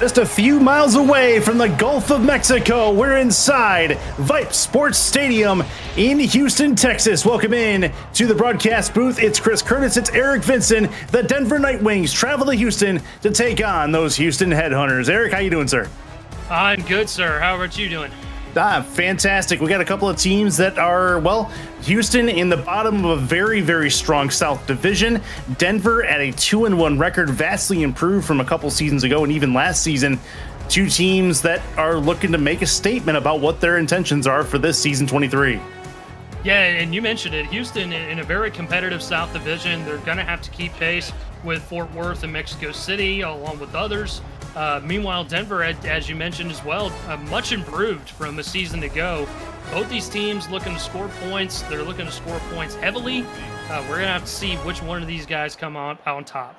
Just a few miles away from the Gulf of Mexico, we're inside Vipe Sports Stadium in Houston, Texas. Welcome in to the broadcast booth. It's Chris Curtis, it's Eric Vinson. The Denver Night Wings travel to Houston to take on those Houston Headhunters. Eric, how you doing, sir? I'm good, sir. How about you doing? Fantastic. We got a couple of teams that are, well, Houston in the bottom of a very, very strong South Division. Denver at a 2-1 record, vastly improved from a couple seasons ago and even last season. Two teams that are looking to make a statement about what their intentions are for this season 23. Yeah, and you mentioned it. Houston in a very competitive South Division. They're going to have to keep pace with Fort Worth and Mexico City, along with others. Meanwhile, Denver, as you mentioned as well, much improved from a season ago. Both these teams looking to score points. They're looking to score points heavily. We're going to have to see which one of these guys come out on top.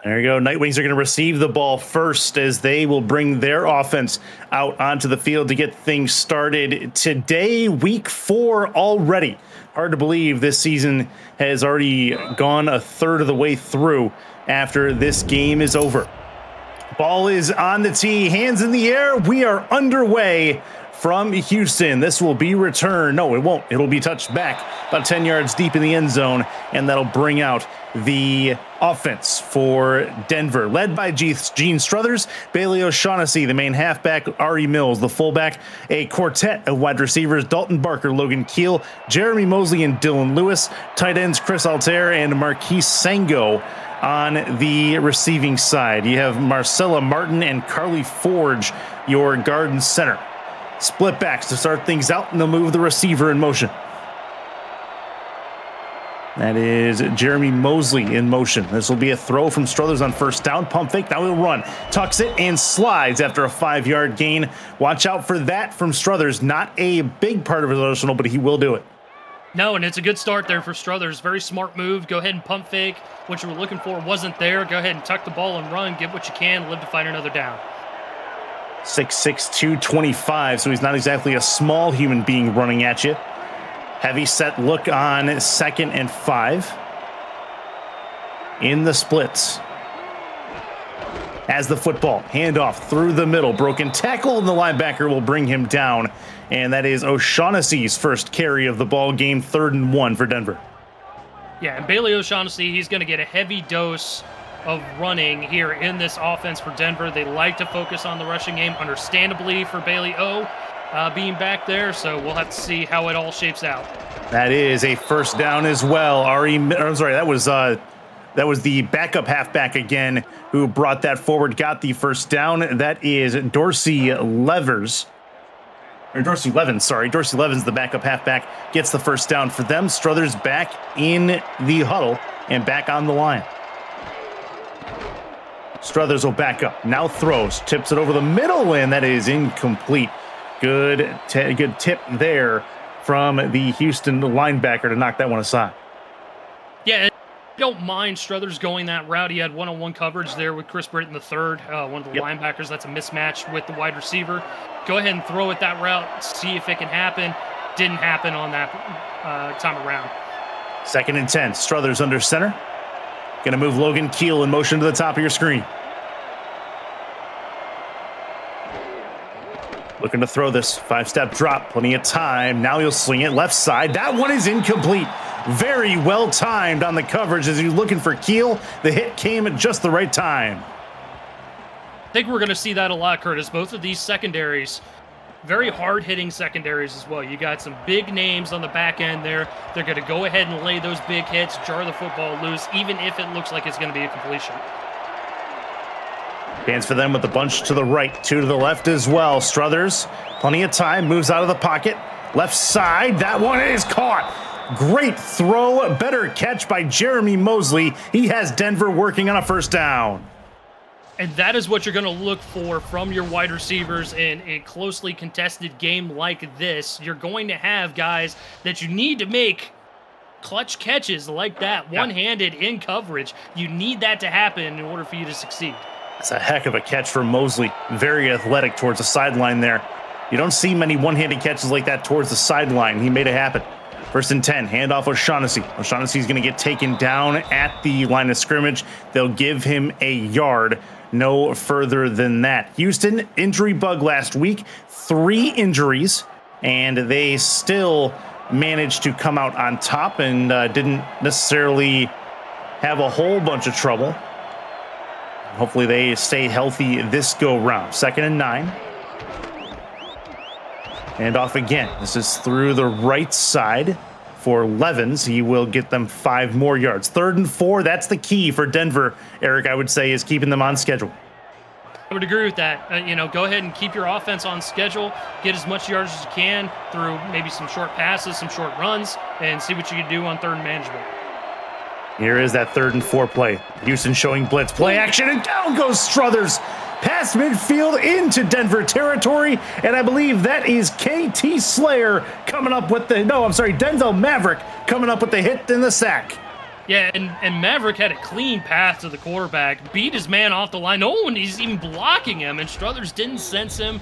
There you go. Night Wings are going to receive the ball first as they will bring their offense out onto the field to get things started today, week 4 already. Hard to believe this season has already gone a third of the way through after this game is over. Ball is on the tee, hands in the air. We are underway from Houston. This will be returned. No, it won't. It'll be touched back about 10 yards deep in the end zone, and that'll bring out the offense for Denver, led by Gene Struthers, Bailey O'Shaughnessy, the main halfback, Ari Mills, the fullback, a quartet of wide receivers, Dalton Barker, Logan Keel, Jeremy Mosley, and Dylan Lewis, tight ends Chris Altair and Marquise Sango. On the receiving side, you have Marcella Martin and Carly Forge, your guard and center. Split backs to start things out, and they'll move the receiver in motion. That is Jeremy Mosley in motion. This will be a throw from Struthers on first down. Pump fake, now he'll run. Tucks it and slides after a 5-yard gain. Watch out for that from Struthers. Not a big part of his arsenal, but he will do it. No, and it's a good start there for Struthers. Very smart move. Go ahead and pump fake. What you were looking for wasn't there. Go ahead and tuck the ball and run. Get what you can. Live to fight another down. 6'6", 225, so he's not exactly a small human being running at you. Heavy set look on 2nd and 5. In the splits. As the football, handoff through the middle. Broken tackle, and the linebacker will bring him down. And that is O'Shaughnessy's first carry of the ball game, 3rd and 1 for Denver. Yeah, and Bailey O'Shaughnessy, he's going to get a heavy dose of running here in this offense for Denver. They like to focus on the rushing game, understandably, for Bailey O being back there. So we'll have to see how it all shapes out. That is a first down as well. That was the backup halfback again who brought that forward, got the first down. That is Dorsey Levens, the backup halfback, gets the first down for them. Struthers back in the huddle and back on the line. Struthers will back up, now throws, tips it over the middle, and that is incomplete. Good tip there from the Houston linebacker to knock that one aside. Yeah, I don't mind Struthers going that route. He had one-on-one coverage there with Chris Britton III, one of the linebackers. That's a mismatch with the wide receiver. Go ahead and throw it that route, see if it can happen. Didn't happen on that time around. 2nd and 10, Struthers under center. Going to move Logan Keel in motion to the top of your screen. Looking to throw this 5-step drop, plenty of time. Now he'll swing it left side. That one is incomplete. Very well timed on the coverage as he's looking for Keel. The hit came at just the right time. I think we're going to see that a lot, Curtis. Both of these secondaries, very hard-hitting secondaries as well. You got some big names on the back end there. They're going to go ahead and lay those big hits, jar the football loose, even if it looks like it's going to be a completion. Hands for them with the bunch to the right, 2 to the left as well. Struthers, plenty of time, moves out of the pocket. Left side, that one is caught. Great throw, better catch by Jeremy Mosley. He has Denver working on a first down. And that is what you're going to look for from your wide receivers in a closely contested game like this. You're going to have guys that you need to make clutch catches like that, one-handed in coverage. You need that to happen in order for you to succeed. That's a heck of a catch from Mosley. Very athletic towards the sideline there. You don't see many one-handed catches like that towards the sideline. He made it happen. First and 10, handoff O'Shaughnessy. O'Shaughnessy's going to get taken down at the line of scrimmage. They'll give him a yard, no further than that. Houston, injury bug last week, 3 injuries, and they still managed to come out on top and didn't necessarily have a whole bunch of trouble. Hopefully they stay healthy this go round. 2nd and 9. And off again. This is through the right side for Levens. He will get them 5 more yards. 3rd and 4. That's the key for Denver, Eric, I would say, is keeping them on schedule. I would agree with that. Go ahead and keep your offense on schedule. Get as much yards as you can through maybe some short passes, some short runs, and see what you can do on 3rd and manageable. Here is that 3rd and 4 play. Houston showing blitz. Play action, and down goes Struthers. Past midfield into Denver territory, and I believe that is KT Slayer coming up with Denzel Maverick coming up with the hit and the sack. Yeah, and Maverick had a clean path to the quarterback, beat his man off the line. No one is even blocking him, and Struthers didn't sense him.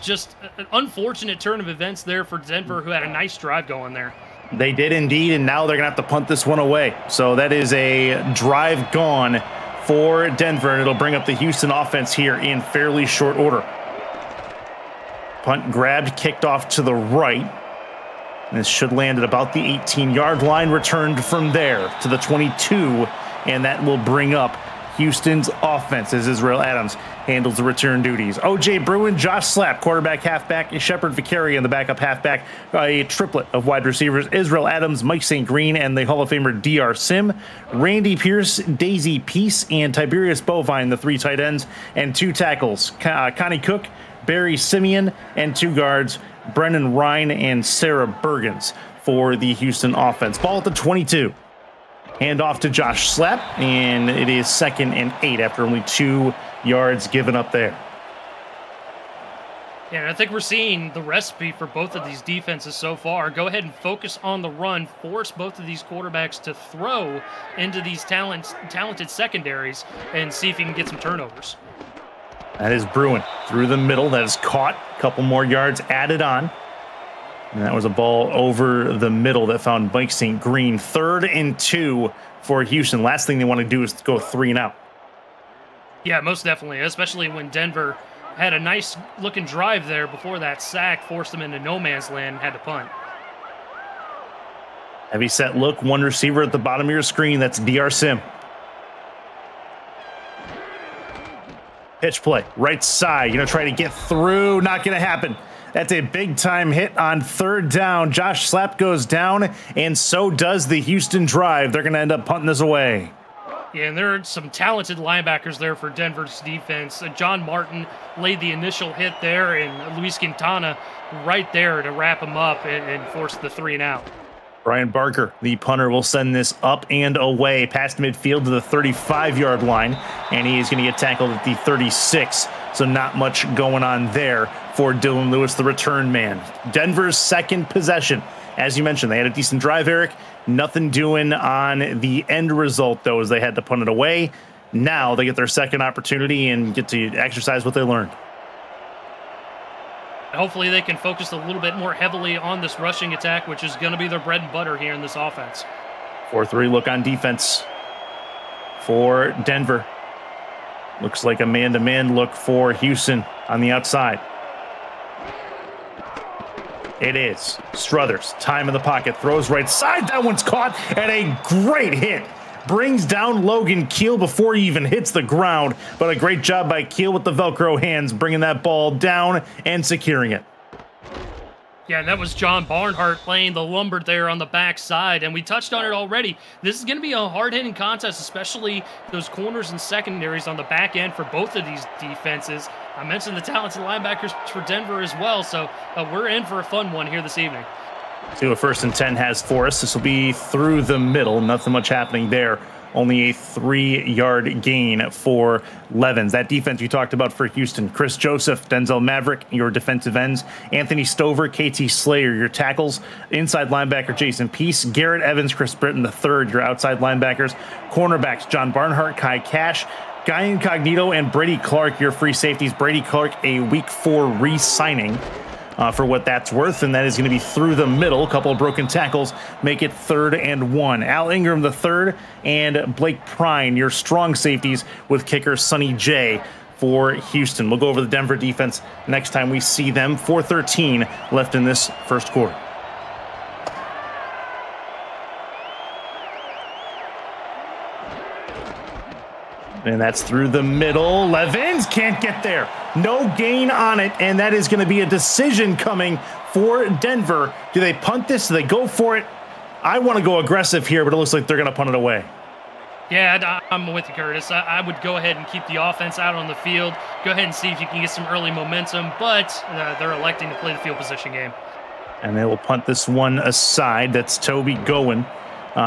Just an unfortunate turn of events there for Denver, who had a nice drive going there. They did indeed, and now they're going to have to punt this one away. So that is a drive gone for Denver, and it'll bring up the Houston offense here in fairly short order. Punt grabbed, kicked off to the right. And this should land at about the 18-yard line, returned from there to the 22, and that will bring up Houston's offense as Israel Adams handles the return duties. O.J. Bruin, Josh Slapp, quarterback, halfback, Shepard Vicari in the backup halfback, a triplet of wide receivers, Israel Adams, Mike St. Green, and the Hall of Famer DR Sim, Randy Pierce, Daisy Peace, and Tiberius Bovine, the 3 tight ends, and 2 tackles, Connie Cook, Barry Simeon, and 2 guards, Brennan Ryan and Sarah Bergens for the Houston offense. Ball at the 22. Hand off to Josh Slapp, and it is 2nd and 8 after only 2 yards given up there. Yeah, and I think we're seeing the recipe for both of these defenses so far. Go ahead and focus on the run, force both of these quarterbacks to throw into these talented secondaries, and see if you can get some turnovers. That is Bruin through the middle. That is caught. A couple more yards added on. And that was a ball over the middle that found Mike St. Green. 3rd and 2 for Houston. Last thing they want to do is go 3 and out. Yeah, most definitely, especially when Denver had a nice looking drive there before that sack forced them into no man's land and had to punt. Heavy set look. 1 receiver at the bottom of your screen. That's DR Sim. Pitch play, right side. You're going to try to get through. Not going to happen. That's a big-time hit on 3rd down. Josh Slapp goes down, and so does the Houston drive. They're going to end up punting this away. Yeah, and there are some talented linebackers there for Denver's defense. John Martin laid the initial hit there, and Luis Quintana right there to wrap him up and force the 3 and out. Brian Barker, the punter, will send this up and away past midfield to the 35-yard line, and he is going to get tackled at the 36. So not much going on there for Dylan Lewis, the return man. Denver's 2nd possession. As you mentioned, they had a decent drive, Eric. Nothing doing on the end result, though, as they had to punt it away. Now they get their 2nd opportunity and get to exercise what they learned. Hopefully they can focus a little bit more heavily on this rushing attack, which is going to be their bread and butter here in this offense. 4-3 look on defense for Denver. Looks like a man-to-man look for Houston on the outside. It is Struthers, time in the pocket, throws right side. That one's caught, and a great hit. Brings down Logan Keel before he even hits the ground, but a great job by Keel with the Velcro hands, bringing that ball down and securing it. Yeah, and that was John Barnhart playing the lumber there on the backside, and we touched on it already. This is going to be a hard-hitting contest, especially those corners and secondaries on the back end for both of these defenses. I mentioned the talented linebackers for Denver as well, so we're in for a fun one here this evening. See what 1st and 10 has for us. This will be through the middle. Nothing much happening there. Only a 3-yard gain for Levens. That defense you talked about for Houston. Chris Joseph, Denzel Maverick, your defensive ends. Anthony Stover, KT Slayer, your tackles. Inside linebacker, Jason Peace. Garrett Evans, Chris Britton, the 3rd, your outside linebackers. Cornerbacks, John Barnhart, Kai Cash. Guy Incognito and Brady Clark, your free safeties. Brady Clark, a week 4 re-signing. for what that's worth, and that is going to be through the middle. A couple of broken tackles make it 3rd and 1. Al Ingram the third and Blake Prine, your strong safeties, with kicker Sonny J for Houston. We'll go over the Denver defense next time we see them. 4:13 left in this first quarter. And that's through the middle. Levins can't get there. No gain on it, and that is going to be a decision coming for Denver. Do they punt this? Do they go for it? I want to go aggressive here, but it looks like they're going to punt it away. Yeah, I'm with you, Curtis. I would go ahead and keep the offense out on the field. Go ahead and see if you can get some early momentum, but they're electing to play the field position game. And they will punt this one aside. That's Toby Gowen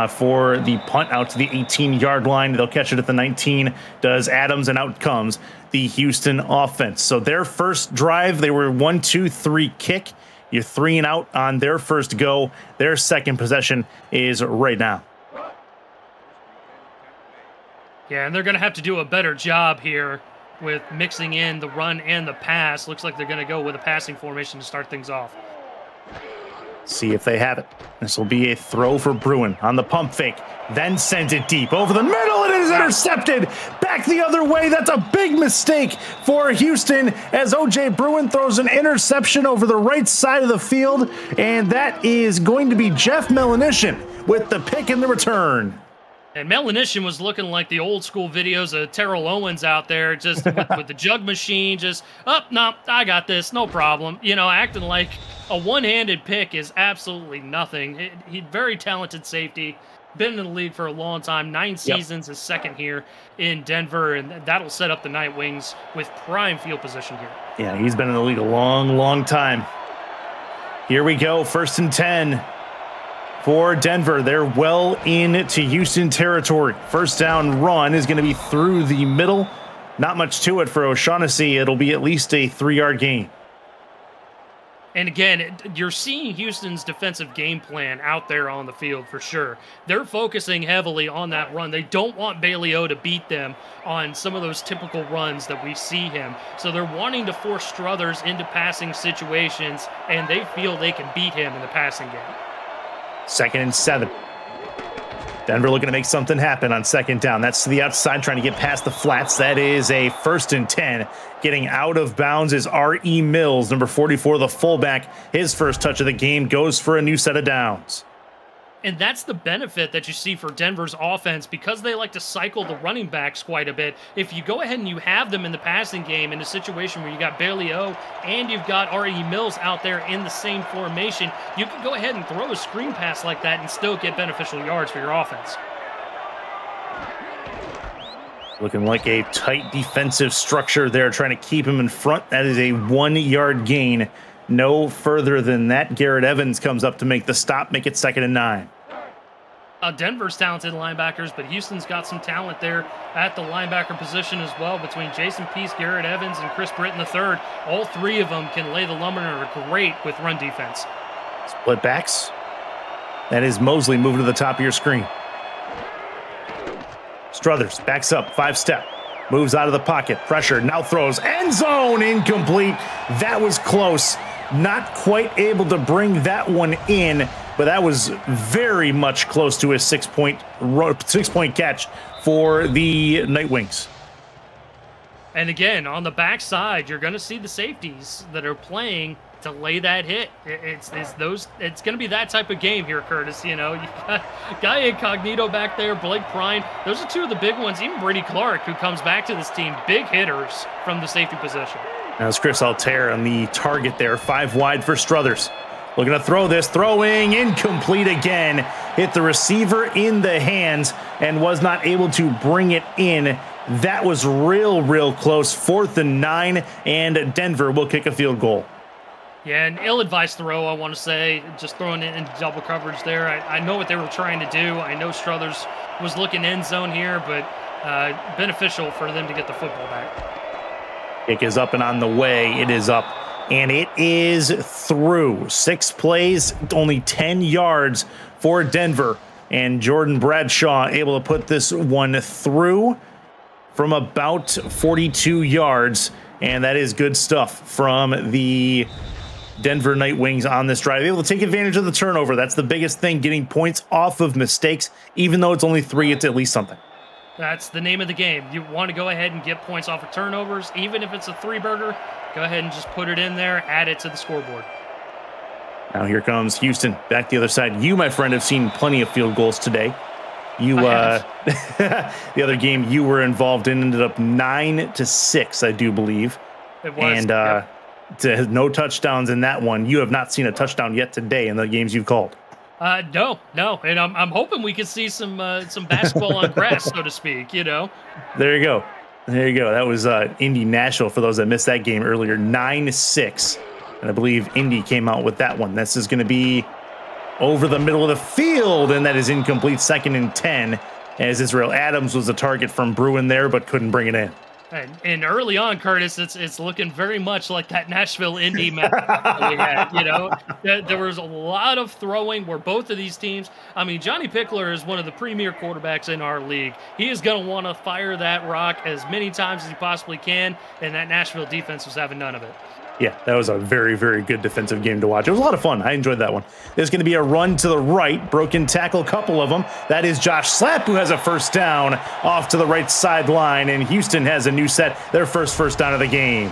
for the punt out to the 18-yard line. They'll catch it at the 19. Does Adams, and out comes the Houston offense. So their first drive, they were 1-2-3 kick. You're 3 and out on their first go. Their second possession is right now. Yeah, and they're going to have to do a better job here with mixing in the run and the pass. Looks like they're going to go with a passing formation to start things off. See if they have it. This will be a throw for Bruin on the pump fake, then sends it deep over the middle. It is intercepted back the other way. That's a big mistake for Houston as O.J. Bruin throws an interception over the right side of the field, and that is going to be Jeff Melanishin with the pick and the return. And Melanishin was looking like the old school videos of Terrell Owens out there, just with the jug machine, just, no, I got this, no problem. You know, acting like a one-handed pick is absolutely nothing. He's very talented safety, been in the league for a long time, 9 seasons, his second here in Denver, and that'll set up the Night Wings with prime field position here. Yeah, he's been in the league a long, long time. Here we go, 1st and 10. For Denver, they're well into Houston territory. First down run is going to be through the middle. Not much to it for O'Shaughnessy. It'll be at least a 3-yard gain. And again, you're seeing Houston's defensive game plan out there on the field for sure. They're focusing heavily on that run. They don't want Bailey O to beat them on some of those typical runs that we see him. So they're wanting to force Struthers into passing situations, and they feel they can beat him in the passing game. 2nd and 7. Denver looking to make something happen on 2nd down. That's to the outside, trying to get past the flats. That is a 1st and 10. Getting out of bounds is R.E. Mills, number 44, the fullback. His first touch of the game goes for a new set of downs. And that's the benefit that you see for Denver's offense because they like to cycle the running backs quite a bit. If you go ahead and you have them in the passing game in a situation where you got Bailey O and you've got R.E. Mills out there in the same formation, you can go ahead and throw a screen pass like that and still get beneficial yards for your offense. Looking like a tight defensive structure there, trying to keep him in front. That is a 1-yard gain. No further than that. Garrett Evans comes up to make the stop, make it 2nd and 9. Denver's talented linebackers, but Houston's got some talent there at the linebacker position as well between Jason Peace, Garrett Evans, and Chris Britton III. All 3 of them can lay the lumber and are great with run defense. Split backs. That is Mosley moving to the top of your screen. Struthers backs up, 5-step. Moves out of the pocket, pressure, now throws, end zone, incomplete. That was close. Not quite able to bring that one in, but that was very much close to a 6-point catch for the Night Wings. And again, on the backside, you're going to see the safeties that are playing to lay that hit. It's going to be that type of game here, Curtis. You know, you got Guy Incognito back there, Blake Prine. Those are 2 of the big ones. Even Brady Clark, who comes back to this team, big hitters from the safety position. Now it's Chris Altair on the target there, 5 wide for Struthers. Looking to throw this, throwing incomplete again. Hit the receiver in the hands and was not able to bring it in. That was real close. 4th and 9, and Denver will kick a field goal. Yeah, an ill-advised throw, I want to say, just throwing it into double coverage there. I know what they were trying to do. I know Struthers was looking end zone here, but beneficial for them to get the football back. Kick is up and on the way. It is up, and it is through. 6 plays, only 10 yards for Denver, and Jordan Bradshaw able to put this one through from about 42 yards, and that is good stuff from the Denver Night Wings on this drive, able to take advantage of the turnover. That's the biggest thing, getting points off of mistakes. Even though it's only 3, it's at least something. That's the name of the game. You want to go ahead and get points off of turnovers, even if it's a 3-burger. Go ahead and just put it in there, add it to the scoreboard. Now here comes Houston back the other side. You, my friend, have seen plenty of field goals today. You, the other game you were involved in ended up 9-6, I do believe. It was. And no touchdowns in that one. You have not seen a touchdown yet today in the games you've called. No. And I'm hoping we could see some basketball on grass, so to speak, you know. There you go. That was Indy Nashville for those that missed that game earlier. 9-6. And I believe Indy came out with that one. This is going to be over the middle of the field, and that is incomplete. 2nd and 10, as Israel Adams was a target from Bruin there, but couldn't bring it in. And early on, Curtis, it's looking very much like that Nashville Indy match that we had. You know, there was a lot of throwing where both of these teams. I mean, Johnny Pickler is one of the premier quarterbacks in our league. He is going to want to fire that rock as many times as he possibly can, and that Nashville defense was having none of it. Yeah, that was a very, very good defensive game to watch. It was a lot of fun. I enjoyed that one. There's going to be a run to the right, broken tackle, couple of them. That is Josh Slapp, who has a first down off to the right sideline, and Houston has a new set, their first down of the game.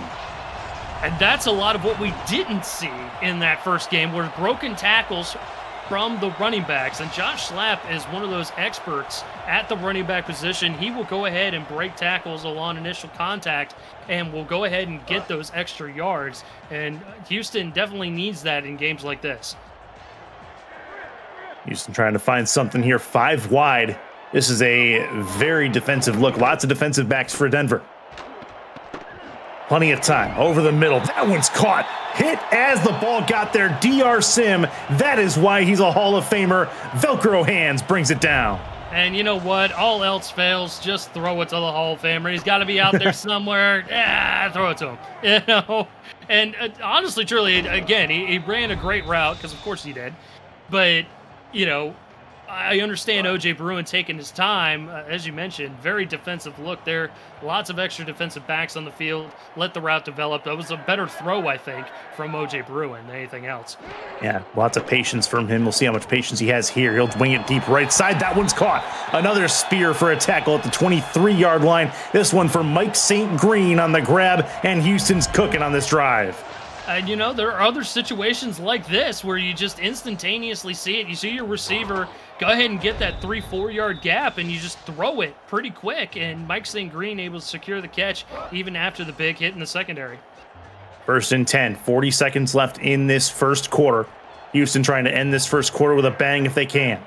And that's a lot of what we didn't see in that first game, were broken tackles from the running backs. And Josh Slapp is one of those experts at the running back position. He will go ahead and break tackles along initial contact and will go ahead and get those extra yards. And Houston definitely needs that in games like this. Houston trying to find something here, 5 wide. This is a very defensive look. Lots of defensive backs for Denver. Plenty of time over the middle. That one's caught. Hit as the ball got there. DR Sim. That is why he's a Hall of Famer. Velcro hands brings it down. And you know what? All else fails, just throw it to the Hall of Famer. He's got to be out there somewhere. Throw it to him. You know? And honestly, truly, again, he ran a great route, because of course he did. But, you know, I understand O.J. Bruin taking his time. As you mentioned, very defensive look there. Lots of extra defensive backs on the field. Let the route develop. That was a better throw, I think, from O.J. Bruin than anything else. Yeah, lots of patience from him. We'll see how much patience he has here. He'll wing it deep right side. That one's caught. Another spear for a tackle at the 23-yard line. This one for Mike St. Green on the grab, and Houston's cooking on this drive. And, you know, there are other situations like this where you just instantaneously see it. You see your receiver go ahead and get that 3-4 yard gap, and you just throw it pretty quick. And Mike St. Green able to secure the catch even after the big hit in the secondary. 1st and 10, 40 seconds left in this first quarter. Houston trying to end this first quarter with a bang if they can.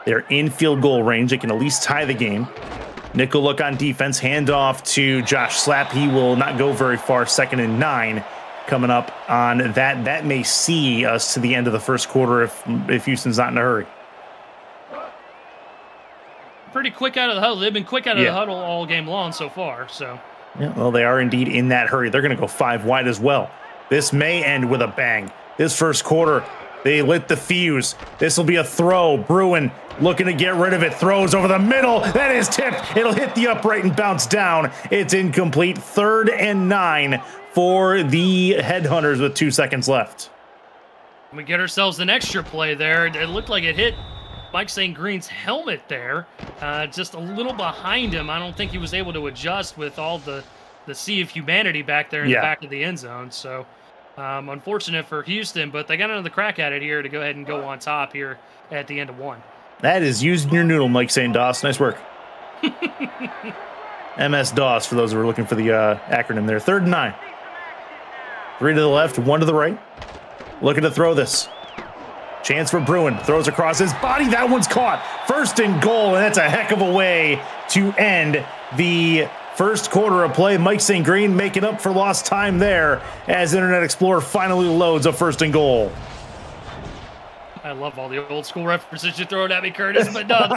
They're in field goal range. They can at least tie the game. Nickel look on defense. Handoff to Josh Slapp. He will not go very far. 2nd and 9. Coming up on that. That may see us to the end of the first quarter if Houston's not in a hurry. Pretty quick out of the huddle. They've been quick out of the huddle all game long so far. So, yeah, well, they are indeed in that hurry. They're going to go 5 wide as well. This may end with a bang. This first quarter, they lit the fuse. This will be a throw. Bruin looking to get rid of it. Throws over the middle. That is tipped. It'll hit the upright and bounce down. It's incomplete. 3rd and 9 for the Headhunters with 2 seconds left. We get ourselves an extra play there. It looked like it hit Mike St. Green's helmet there, just a little behind him. I don't think he was able to adjust with all the sea of humanity back there in the back of the end zone. So unfortunate for Houston, but they got another crack at it here to go ahead and go on top here at the end of one. That is using your noodle, Mike St. Doss. Nice work. MS-DOS for those who are looking for the acronym there. 3rd and 9. 3 to the left, 1 to the right. Looking to throw this. Chance for Bruin. Throws across his body. That one's caught. 1st and goal, and that's a heck of a way to end the first quarter of play. Mike St. Green making up for lost time there as Internet Explorer finally loads a 1st and goal. I love all the old school references you're throwing at me, Curtis, but no,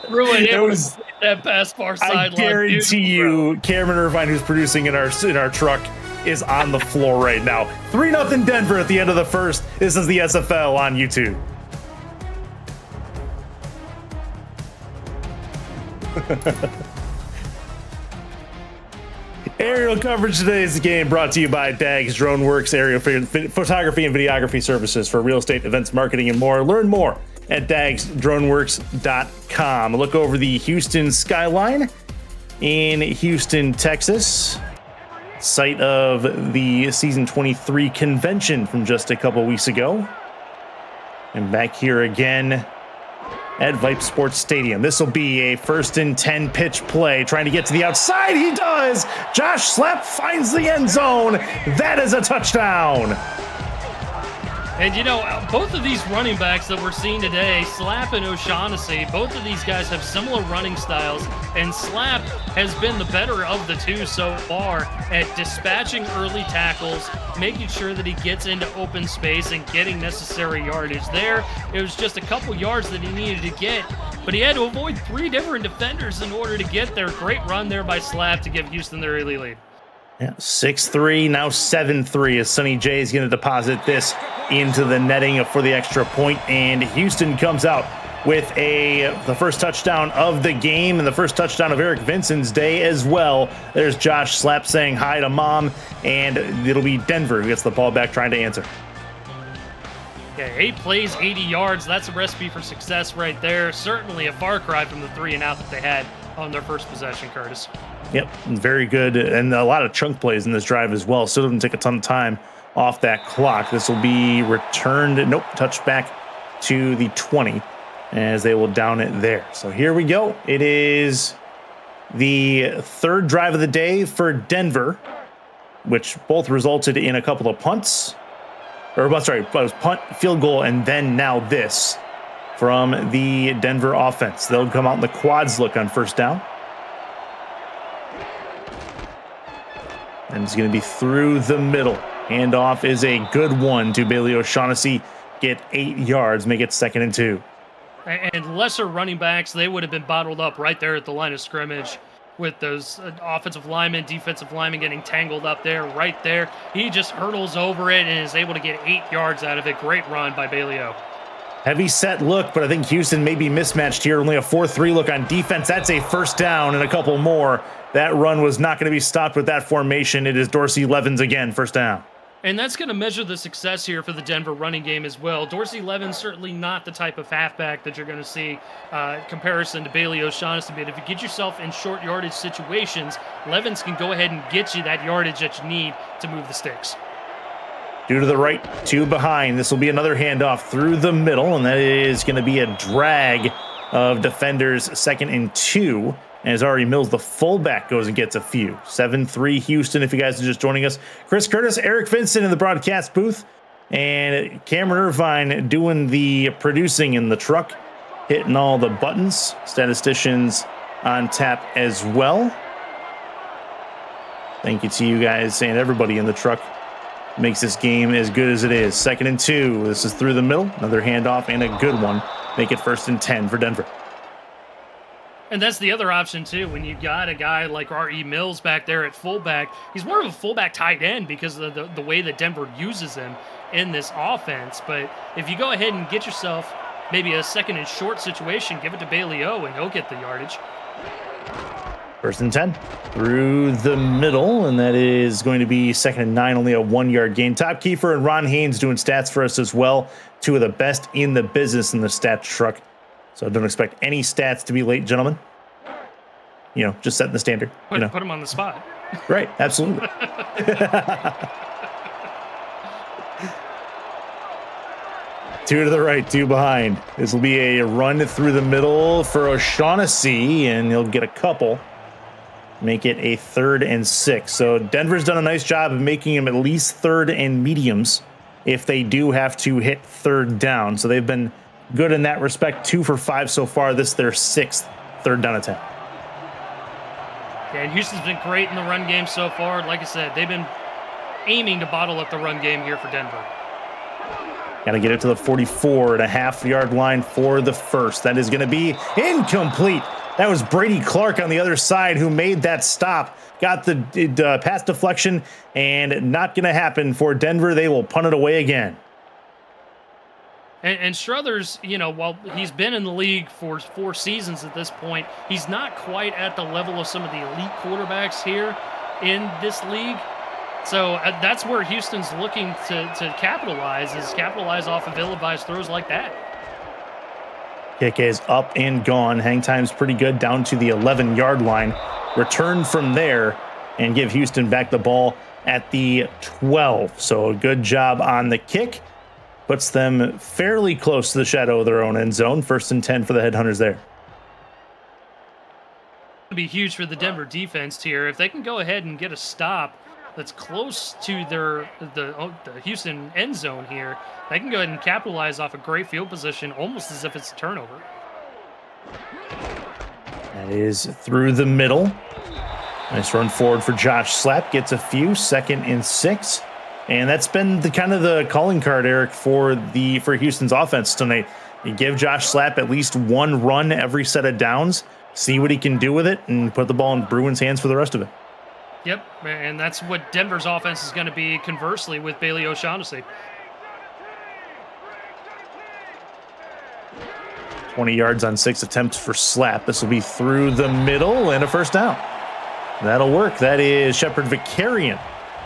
Bruin it was that pass far sideline. I guarantee you, Cameron Irvine, who's producing in our truck, is on the floor right now. 3-0 Denver at the end of the first. This is the SFL on YouTube. Aerial coverage today is the game brought to you by Dags DroneWorks, aerial photography and videography services for real estate, events, marketing, and more. Learn more at dagsdroneworks.com. Look over the Houston skyline in Houston, Texas, site of the Season 23 convention from just a couple weeks ago. And back here again at Vipe Sports Stadium. This will be a 1st and 10 pitch play, trying to get to the outside. He does. Josh Slap finds the end zone. That is a touchdown. And you know, both of these running backs that we're seeing today, Slap and O'Shaughnessy, both of these guys have similar running styles, and Slap has been the better of the two so far at dispatching early tackles, making sure that he gets into open space and getting necessary yardage there. It was just a couple yards that he needed to get, but he had to avoid 3 different defenders in order to get there. Great run there by Slap to give Houston their early lead. Yeah, 6-3, now 7-3 as Sonny J is going to deposit this into the netting for the extra point, and Houston comes out with the first touchdown of the game and the first touchdown of Eric Vincent's day as well. There's Josh Slap saying hi to mom, and it'll be Denver who gets the ball back trying to answer. Yeah, 8 plays, 80 yards. That's a recipe for success right there. Certainly a far cry from the 3 and out that they had on their first possession, Curtis. Yep, very good, and a lot of chunk plays in this drive as well. Still doesn't take a ton of time off that clock. This will be returned, touched back to the 20 as they will down it there. So here we go. It is the 3rd drive of the day for Denver, which both resulted in a couple of punts. Or, sorry, it was punt, field goal, and then now this from the Denver offense. They'll come out in the quads look on first down. And it's going to be through the middle. Handoff is a good one to Bailey O'Shaughnessy. Get 8 yards, make it 2nd and 2. And lesser running backs, they would have been bottled up right there at the line of scrimmage with those offensive linemen, defensive linemen getting tangled up there, right there. He just hurdles over it and is able to get 8 yards out of it. Great run by Bailey O. Heavy set look, but I think Houston may be mismatched here. Only a 4-3 look on defense. That's a first down and a couple more. That run was not going to be stopped with that formation. It is Dorsey Levens again, first down. And that's going to measure the success here for the Denver running game as well. Dorsey Levens certainly not the type of halfback that you're going to see comparison to Bailey O'Shaughnessy. But if you get yourself in short yardage situations, Levens can go ahead and get you that yardage that you need to move the sticks. 2 to the right, 2 behind. This will be another handoff through the middle, and that is going to be a drag of defenders, 2nd and 2. As Ari Mills, the fullback, goes and gets a few. 7-3 Houston, if you guys are just joining us. Chris Curtis, Eric Vincent in the broadcast booth, and Cameron Irvine doing the producing in the truck, hitting all the buttons. Statisticians on tap as well. Thank you to you guys and everybody in the truck. Makes this game as good as it is. 2nd and 2. This is through the middle. Another handoff and a good one. Make it 1st and 10 for Denver. And that's the other option, too. When you've got a guy like R.E. Mills back there at fullback, he's more of a fullback tight end because of the way that Denver uses him in this offense. But if you go ahead and get yourself maybe a 2nd and short situation, give it to Bailey O, and he'll get the yardage. 1st and 10 through the middle, and that is going to be 2nd and 9, only a 1-yard gain. Top Kiefer and Ron Haynes doing stats for us as well. 2 of the best in the business in the stats truck. So don't expect any stats to be late, gentlemen. You know, just setting the standard. Put them on the spot. Right, absolutely. 2 to the right, 2 behind. This will be a run through the middle for O'Shaughnessy, and he'll get a couple. Make it a 3rd and 6. So Denver's done a nice job of making him at least 3rd and mediums if they do have to hit 3rd down. So they've been good in that respect. 2 for 5 so far. This is their 6th 3rd down attempt. Yeah, and Houston's been great in the run game so far. Like I said, they've been aiming to bottle up the run game here for Denver. Got to get it to the 44.5-yard line for the first. That is going to be incomplete. That was Brady Clark on the other side who made that stop. Got the pass deflection, and not going to happen for Denver. They will punt it away again. And Struthers, you know, while he's been in the league for 4 seasons at this point, he's not quite at the level of some of the elite quarterbacks here in this league. So that's where Houston's looking to capitalize off of ill-advised throws like that. Kick is up and gone. Hang time's pretty good, down to the 11-yard line. Return from there and give Houston back the ball at the 12. So a good job on the kick. Puts them fairly close to the shadow of their own end zone. 1st and 10 for the Headhunters there. It'll be huge for the Denver defense here. If they can go ahead and get a stop that's close to the Houston end zone here, they can go ahead and capitalize off a great field position, almost as if it's a turnover. That is through the middle. Nice run forward for Josh Slapp. Gets a few. 2nd and 6. And that's been the kind of the calling card, Eric, for Houston's offense tonight. You give Josh Slapp at least one run every set of downs, see what he can do with it, and put the ball in Bruin's hands for the rest of it. Yep, and that's what Denver's offense is going to be, conversely, with Bailey O'Shaughnessy. 20 yards on 6 attempts for Slapp. This will be through the middle and a 1st down. That'll work. That is Shepard Vicarian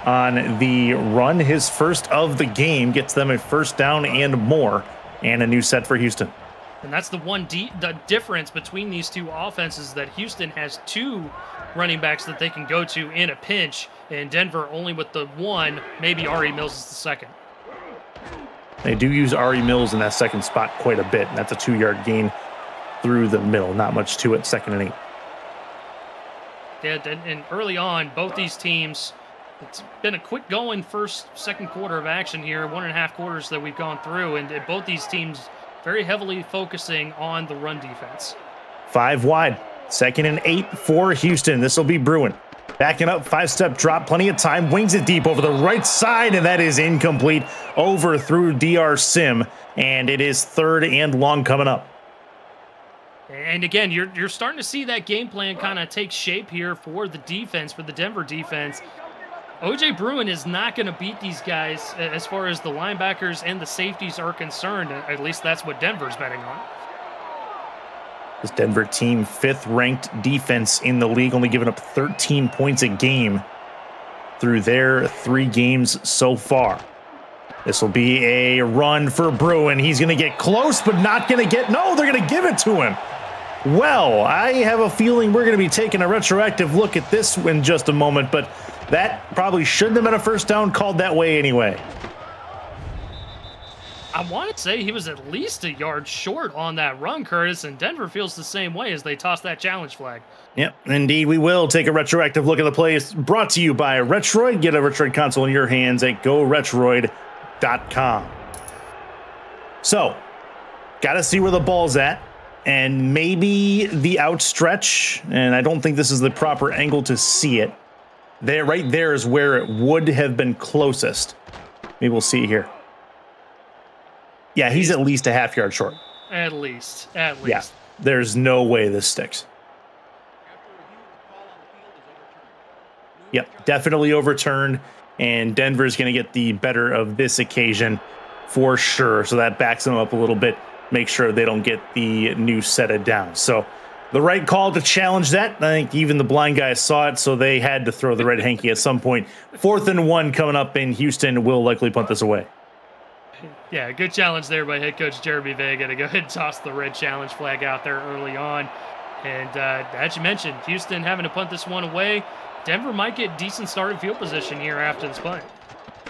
on the run. His first of the game gets them a 1st down and more, and a new set for Houston. And that's the difference between these two offenses, that Houston has 2 running backs that they can go to in a pinch, and Denver only with the 1. Maybe Ari Mills is the 2nd. They do use Ari Mills in that 2nd spot quite a bit. And that's a 2-yard gain through the middle. Not much to it. 2nd and 8. Yeah, and early on, both these teams, it's been a quick going second quarter of action here, 1.5 quarters that we've gone through, and both these teams very heavily focusing on the run defense. 5 wide, 2nd and 8 for Houston. This will be Bruin. Backing up, 5-step drop, plenty of time, wings it deep over the right side, and that is incomplete. Over through DR Sim, and it is 3rd and long coming up. And again, you're starting to see that game plan kind of take shape here for the defense, for the Denver defense. OJ Bruin is not going to beat these guys as far as the linebackers and the safeties are concerned. At least that's what Denver's betting on. This Denver team, 5th-ranked defense in the league, only giving up 13 points a game through their 3 games so far. This will be a run for Bruin. He's going to get close, but not going to get... No, they're going to give it to him. Well, I have a feeling we're going to be taking a retroactive look at this in just a moment, but that probably shouldn't have been a 1st down called that way anyway. I want to say he was at least a yard short on that run, Curtis, and Denver feels the same way as they toss that challenge flag. Yep, indeed, we will take a retroactive look at the plays. Brought to you by Retroid. Get a Retroid console in your hands at GoRetroid.com. So, got to see where the ball's at. And maybe the outstretch, and I don't think this is the proper angle to see it. There, right there is where it would have been closest. Maybe we'll see it here. Yeah, he's at least a half-yard short. At least. Yeah, there's no way this sticks. Yep, definitely overturned, and Denver's going to get the better of this occasion for sure. So that backs them up a little bit. Make sure they don't get the new set of downs. So the right call to challenge that. I think even the blind guys saw it, so they had to throw the red hanky at some point. 4th and 1 coming up, and Houston will likely punt this away. Yeah, good challenge there by head coach Jeremy Vega to go ahead and toss the red challenge flag out there early on. And as you mentioned, Houston having to punt this one away. Denver might get decent starting field position here after this punt.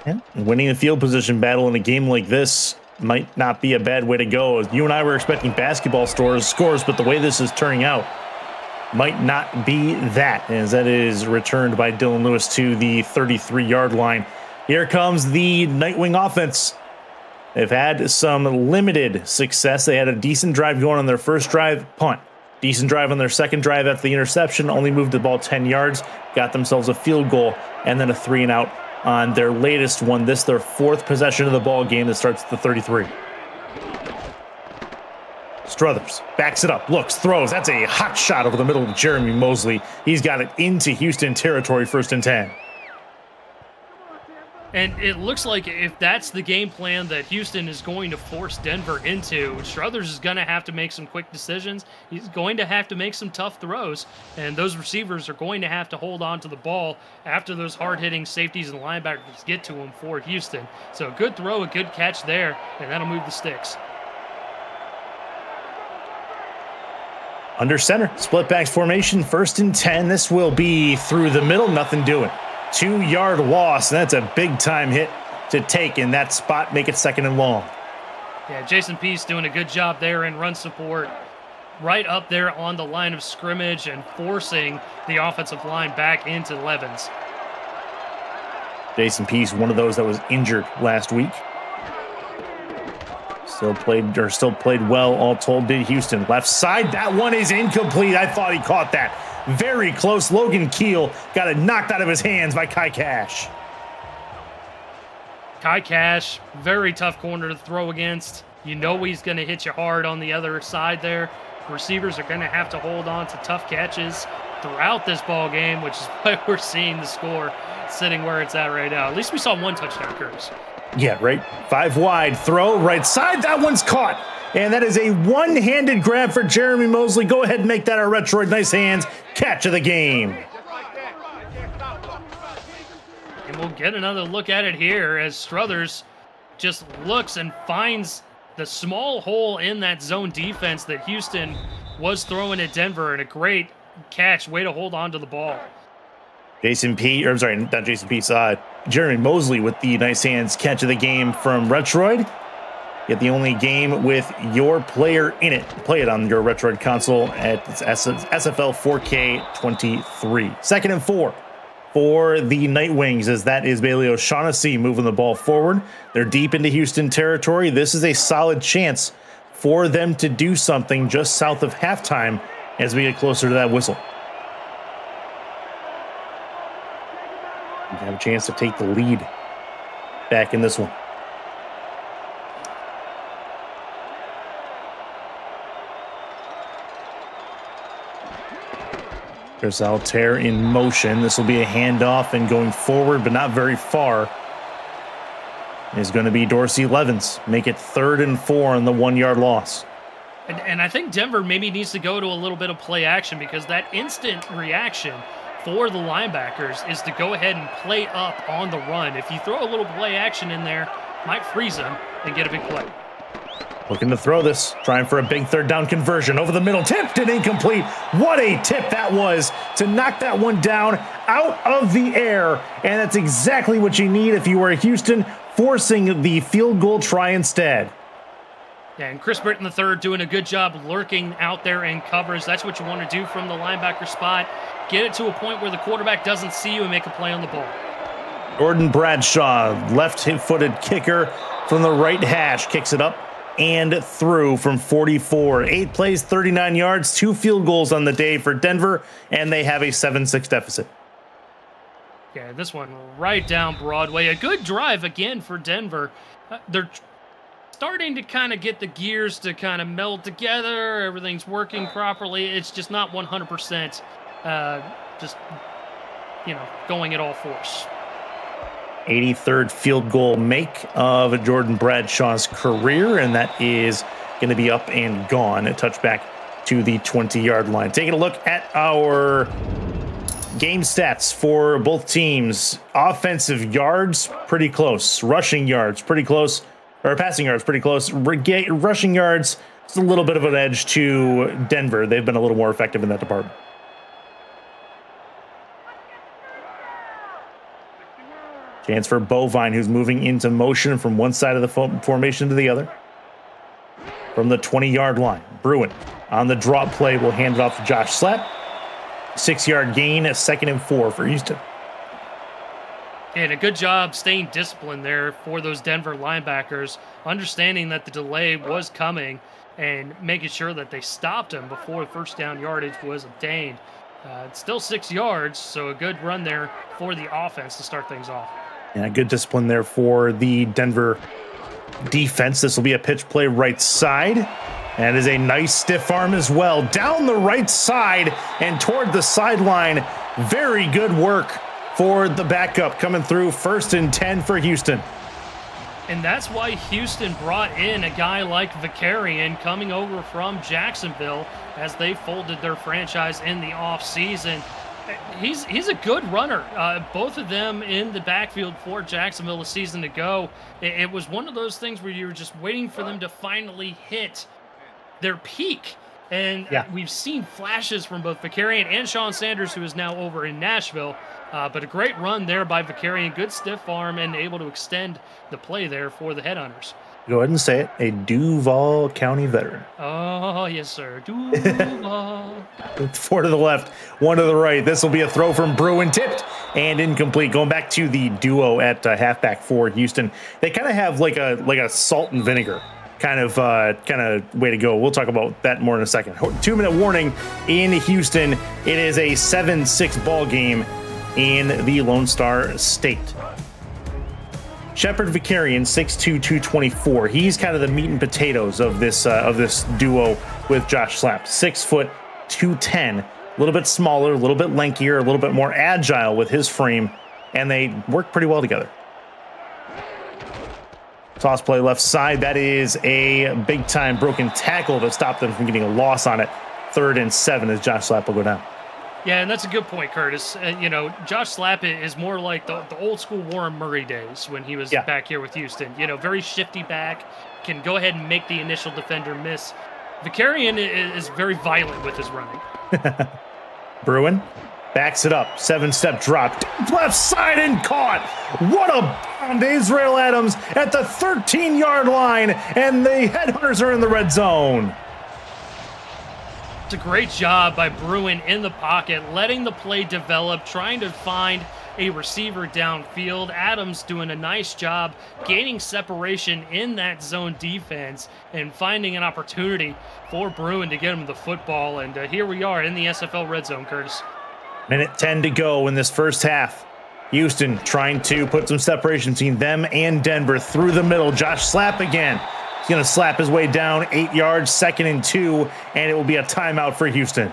Yeah, winning the field position battle in a game like this might not be a bad way to go. You and I were expecting basketball scores, but the way this is turning out might not be that, as that is returned by Dylan Lewis to the 33-yard line. Here comes the Nightwing offense. They've had some limited success. They had a decent drive going on their first drive, punt. Decent drive on their second drive after the interception, only moved the ball 10 yards, got themselves a field goal, and then a 3-and-out on their latest one. This their 4th possession of the ball game that starts at the 33. Struthers backs it up, looks, throws. That's a hot shot over the middle of Jeremy Mosley. He's got it into Houston territory, 1st and 10. And it looks like if that's the game plan that Houston is going to force Denver into, Struthers is going to have to make some quick decisions. He's going to have to make some tough throws, and those receivers are going to have to hold on to the ball after those hard-hitting safeties and linebackers get to him for Houston. So a good throw, a good catch there, and that'll move the sticks. Under center, split backs formation, 1st and 10. This will be through the middle, nothing doing. 2-yard loss, and that's a big-time hit to take in that spot, make it 2nd and long. Yeah, Jason Peace doing a good job there in run support, right up there on the line of scrimmage and forcing the offensive line back into Levens. Jason Peace, one of those that was injured last week. Still played well, all told, did Houston. Left side, that one is incomplete. I thought he caught that. Very close. Logan Keel got it knocked out of his hands by Kai Cash. Kai Cash, very tough corner to throw against. You know he's going to hit you hard on the other side there. Receivers are going to have to hold on to tough catches throughout this ball game, which is why we're seeing the score sitting where it's at right now. At least we saw one touchdown, Curtis. Yeah, right. 5 wide, throw, right side. That one's caught. And that is a one-handed grab for Jeremy Mosley. Go ahead and make that our Retroid. Nice hands. Catch of the game. And we'll get another look at it here as Struthers just looks and finds the small hole in that zone defense that Houston was throwing at Denver, and a great catch. Way to hold on to the ball. Jeremy Mosley with the nice hands catch of the game from Retroid. Get the only game with your player in it. Play it on your Retroid console at SFL 4K 23. 2nd and 4 for the Night Wings, as that is Bailey O'Shaughnessy moving the ball forward. They're deep into Houston territory. This is a solid chance for them to do something just south of halftime as we get closer to that whistle. We have a chance to take the lead back in this one. Chris Altair in motion. This will be a handoff and going forward, but not very far, is going to be Dorsey Levens. Make it 3rd and 4 on the 1-yard loss. And I think Denver maybe needs to go to a little bit of play action, because that instant reaction for the linebackers is to go ahead and play up on the run. If you throw a little play action in there, might freeze them and get a big play. Looking to throw this, trying for a big 3rd down conversion. Over the middle, tipped and incomplete. What a tip that was to knock that one down out of the air. And that's exactly what you need if you were Houston, forcing the field goal try instead. Yeah, and Chris Britton III doing a good job lurking out there in covers. That's what you want to do from the linebacker spot. Get it to a point where the quarterback doesn't see you and make a play on the ball. Jordan Bradshaw, left-footed kicker from the right hash, kicks it up and through from 44. 8 plays, 39 yards, 2 field goals on the day for Denver, and they have a 7-6 deficit. Yeah, this one right down Broadway. A good drive again for Denver. They're starting to kind of get the gears to kind of meld together. Everything's working properly. It's just not 100% going at all force. 83rd field goal make of Jordan Bradshaw's career, and that is going to be up and gone. A touchback to the 20-yard line. Taking a look at our game stats for both teams. Offensive yards, pretty close. Rushing yards, pretty close. Or passing yards, pretty close. Rushing yards, it's a little bit of an edge to Denver. They've been a little more effective in that department. Chance for Bovine, who's moving into motion from one side of the formation to the other. From the 20-yard line, Bruin on the drop play will hand it off to Josh Slapp. 6-yard gain, a 2nd and 4 for Houston. And a good job staying disciplined there for those Denver linebackers, understanding that the delay was coming and making sure that they stopped him before the 1st down yardage was obtained. It's still 6 yards, so a good run there for the offense to start things off. Yeah, good discipline there for the Denver defense. This will be a pitch play right side. And it is a nice stiff arm as well. Down the right side and toward the sideline. Very good work for the backup, coming through 1st and 10 for Houston. And that's why Houston brought in a guy like Vicarian coming over from Jacksonville as they folded their franchise in the offseason. He's a good runner. Both of them in the backfield for Jacksonville a season ago. It was one of those things where you were just waiting for them to finally hit their peak. And we've seen flashes from both Vicarian and Sean Sanders, who is now over in Nashville. But a great run there by Vicarian, good stiff arm, and able to extend the play there for the Headhunters. Go ahead and say it. A Duval County veteran. Oh, yes, sir. Duval. 4 to the left, 1 to the right. This will be a throw from Bruin, tipped and incomplete. Going back to the duo at halfback for Houston. They kind of have like a salt and vinegar kind of way to go. We'll talk about that more in a second. 2-minute warning in Houston. It is a 7-6 ball game in the Lone Star State. Shepard Vicarian, 6'2", 224. He's kind of the meat and potatoes of this duo with Josh Slapp. 6 foot, 210. A little bit smaller, a little bit lankier, a little bit more agile with his frame, and they work pretty well together. Toss play left side. That is a big-time broken tackle to stop them from getting a loss on it. 3rd and 7 as Josh Slapp will go down. Yeah, and that's a good point, Curtis. Josh Slapp is more like the old school Warren Murray days when he was back here with Houston. Very shifty back, can go ahead and make the initial defender miss. Vicarian is very violent with his running. Bruin backs it up, 7-step drop, left side and caught. What a bomb to Israel Adams at the 13-yard line, and the Headhunters are in the red zone. It's a great job by Bruin in the pocket, letting the play develop, trying to find a receiver downfield. Adams doing a nice job gaining separation in that zone defense and finding an opportunity for Bruin to get him the football. And here we are in the SFL red zone, Curtis. Minute 10 to go in this first half. Houston trying to put some separation between them and Denver through the middle. Josh Slapp again. He's going to slap his way down 8 yards, 2nd and 2, and it will be a timeout for Houston.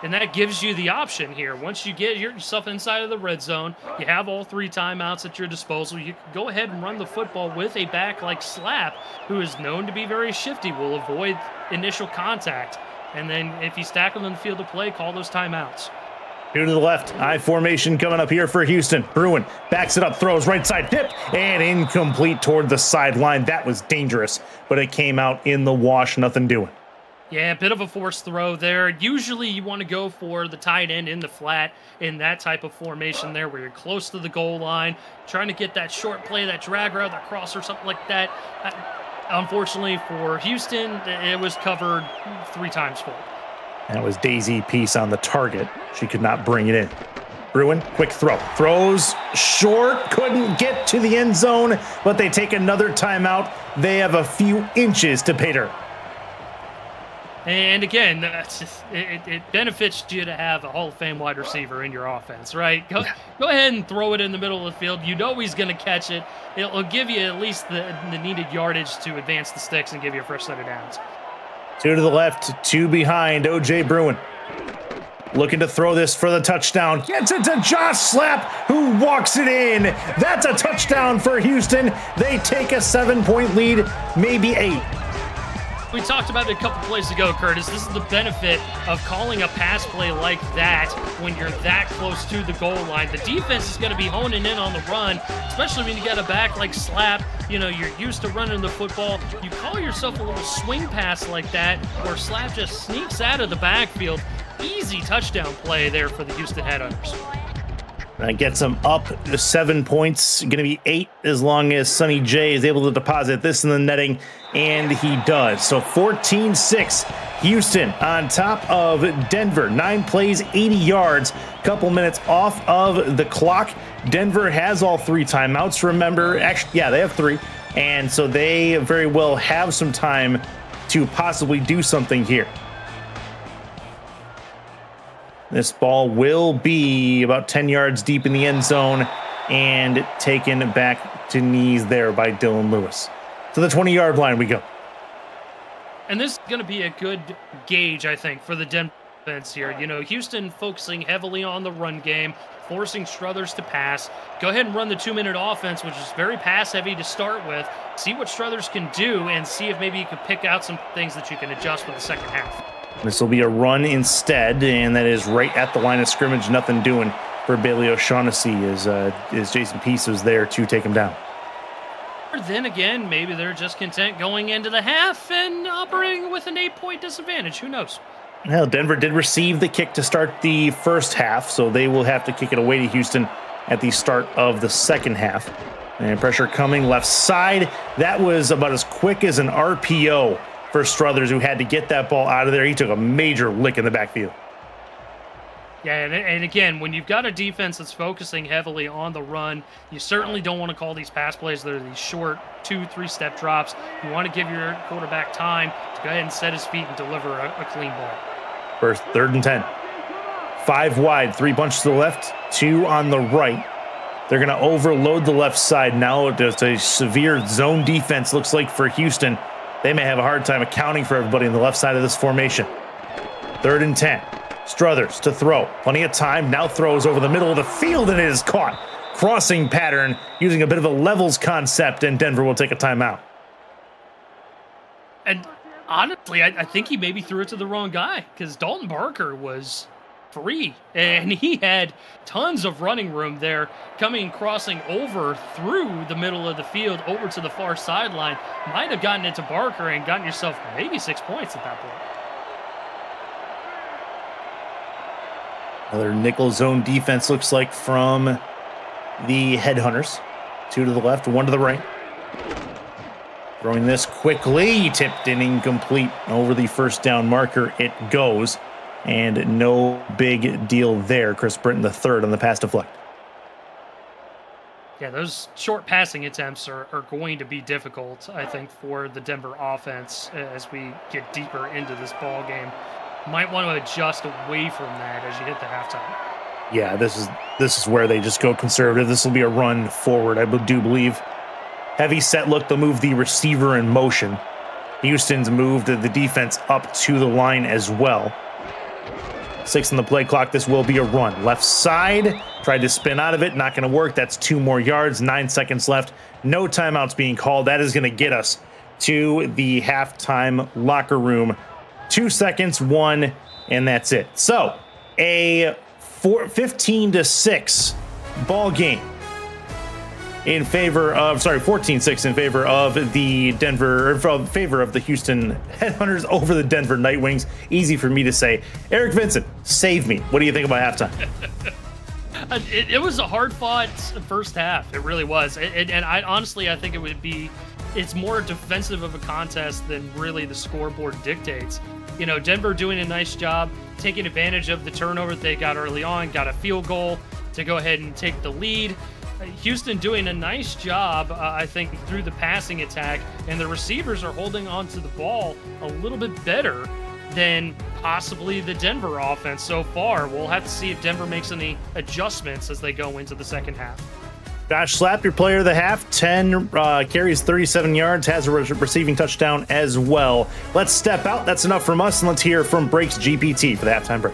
And that gives you the option here. Once you get yourself inside of the red zone, you have all 3 timeouts at your disposal. You can go ahead and run the football with a back like Slapp, who is known to be very shifty, will avoid initial contact. And then if you stack them in the field of play, call those timeouts. 2 to the left, I formation coming up here for Houston. Bruin backs it up, throws right side, tip, and incomplete toward the sideline. That was dangerous, but it came out in the wash, nothing doing. Yeah, a bit of a forced throw there. Usually you want to go for the tight end in the flat in that type of formation there where you're close to the goal line, trying to get that short play, that drag route, that cross or something like that. Unfortunately for Houston, it was covered 3 times full. And it was Daisy Peace on the target. She could not bring it in. Bruin, quick throw. Throws short, couldn't get to the end zone, but they take another timeout. They have a few inches to pay her. And again, it benefits you to have a Hall of Fame wide receiver in your offense, right? Go ahead and throw it in the middle of the field. You know he's going to catch it. It'll give you at least the needed yardage to advance the sticks and give you a fresh set of downs. 2 to the left, 2 behind. O.J. Bruin looking to throw this for the touchdown. Gets it to Josh Slapp, who walks it in. That's a touchdown for Houston. They take a 7-point lead, maybe 8. We talked about it a couple plays ago, Curtis. This is the benefit of calling a pass play like that when you're that close to the goal line. The defense is going to be honing in on the run, especially when you got a back like Slapp. You're used to running the football. You call yourself a little swing pass like that where Slapp just sneaks out of the backfield. Easy touchdown play there for the Houston Headhunters. That gets them up to 7 points. Going to be 8 as long as Sonny J is able to deposit this in the netting, and he does. So 14-6, Houston on top of Denver. 9 plays, 80 yards, couple minutes off of the clock. Denver has all 3 timeouts. Remember, actually, they have 3, and so they very well have some time to possibly do something here. This ball will be about 10 yards deep in the end zone and taken back to knees there by Dylan Lewis. To the 20-yard line we go. And this is going to be a good gauge, I think, for the Denver offense here. You know, Houston focusing heavily on the run game, forcing Struthers to pass. Go ahead and run the 2-minute offense, which is very pass heavy to start with. See what Struthers can do and see if maybe you can pick out some things that you can adjust for the second half. This will be a run instead, and that is right at the line of scrimmage. Nothing doing for Bailey O'Shaughnessy as Jason Peace was there to take him down. Or then again, maybe they're just content going into the half and operating with an 8-point disadvantage. Who knows? Well, Denver did receive the kick to start the first half, so they will have to kick it away to Houston at the start of the second half. And pressure coming left side. That was about as quick as an RPO for Struthers, who had to get that ball out of there. He took a major lick in the backfield. Yeah, and again, when you've got a defense that's focusing heavily on the run, you certainly don't want to call these pass plays that are these short 2-3 step drops. You want to give your quarterback time to go ahead and set his feet and deliver a clean ball. First, 3rd and 10. 5 wide, 3 bunches to the left, 2 on the right. They're going to overload the left side. Now it's a severe zone defense, looks like, for Houston. They may have a hard time accounting for everybody on the left side of this formation. 3rd and 10. Struthers to throw. Plenty of time. Now throws over the middle of the field, and it is caught. Crossing pattern using a bit of a levels concept, and Denver will take a timeout. And honestly, I think he maybe threw it to the wrong guy because Dalton Barker was free, and he had tons of running room there, crossing over through the middle of the field over to the far sideline. Might have gotten it to Barker and gotten yourself maybe 6 points at that point. Another nickel zone defense looks like from the Headhunters. 2 to the left, 1 to the right. Throwing this quickly, tipped and incomplete over the first down marker. It goes, and no big deal there. Chris Britton, the third on the pass deflect. Yeah, those short passing attempts are going to be difficult, I think, for the Denver offense as we get deeper into this ball game. Might want to adjust away from that as you hit the halftime. Yeah, this is where they just go conservative. This will be a run forward, I do believe. Heavy set look. They'll move the receiver in motion. Houston's moved the defense up to the line as well. 6 on the play clock. This will be a run. Left side. Tried to spin out of it. Not going to work. That's 2 more yards. 9 seconds left. No timeouts being called. That is going to get us to the halftime locker room. 2 seconds, 1, and that's it. So, a 15-6 ball game in favor of, 14-6 in favor of the favor of the Houston Headhunters over the Denver Night Wings. Easy for me to say. Eric Vincent, save me. What do you think about halftime? It was a hard-fought first half. It really was. And I honestly, I think it's more defensive of a contest than really the scoreboard dictates. You know, Denver doing a nice job taking advantage of the turnover they got early on, got a field goal to go ahead and take the lead. Houston doing a nice job, I think, through the passing attack, and the receivers are holding on to the ball a little bit better than possibly the Denver offense so far. We'll have to see if Denver makes any adjustments as they go into the second half. Josh Slapp, your player of the half, 10 carries, 37 yards, has a receiving touchdown as well. Let's step out. That's enough from us, and let's hear from Breaks GPT for the halftime break.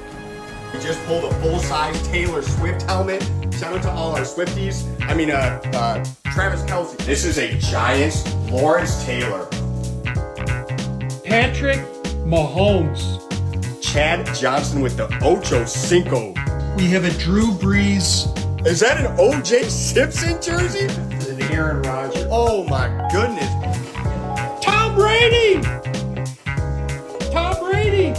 We just pulled a full-size Taylor Swift helmet. Shout out to all our Swifties. Travis Kelce. This is a Giants Lawrence Taylor. Patrick Mahomes. Chad Johnson with the Ocho Cinco. We have a Drew Brees. Is that an O.J. Simpson jersey? It's an Aaron Rodgers. Oh my goodness. Tom Brady! Tom Brady!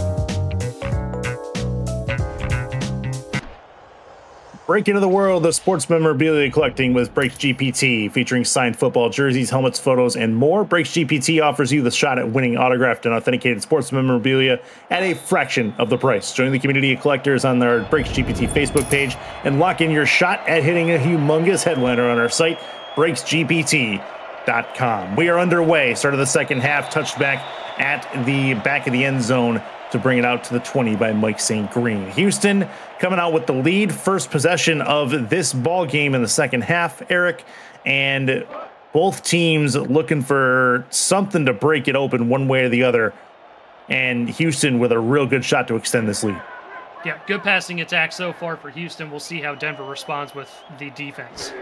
Break into the world of sports memorabilia collecting with Breaks GPT, featuring signed football jerseys, helmets, photos, and more. Breaks GPT offers you the shot at winning autographed and authenticated sports memorabilia at a fraction of the price. Join the community of collectors on our Breaks GPT Facebook page and lock in your shot at hitting a humongous headliner on our site, breaksgpt.com. We are underway. Start of the second half, touchback at the back of the end zone to bring it out to the 20 by Mike St. Green. Houston coming out with the lead, first possession of this ball game in the second half, Eric, and both teams looking for something to break it open one way or the other, and Houston with a real good shot to extend this lead. Yeah, good passing attack so far for Houston. We'll see how Denver responds with the defense.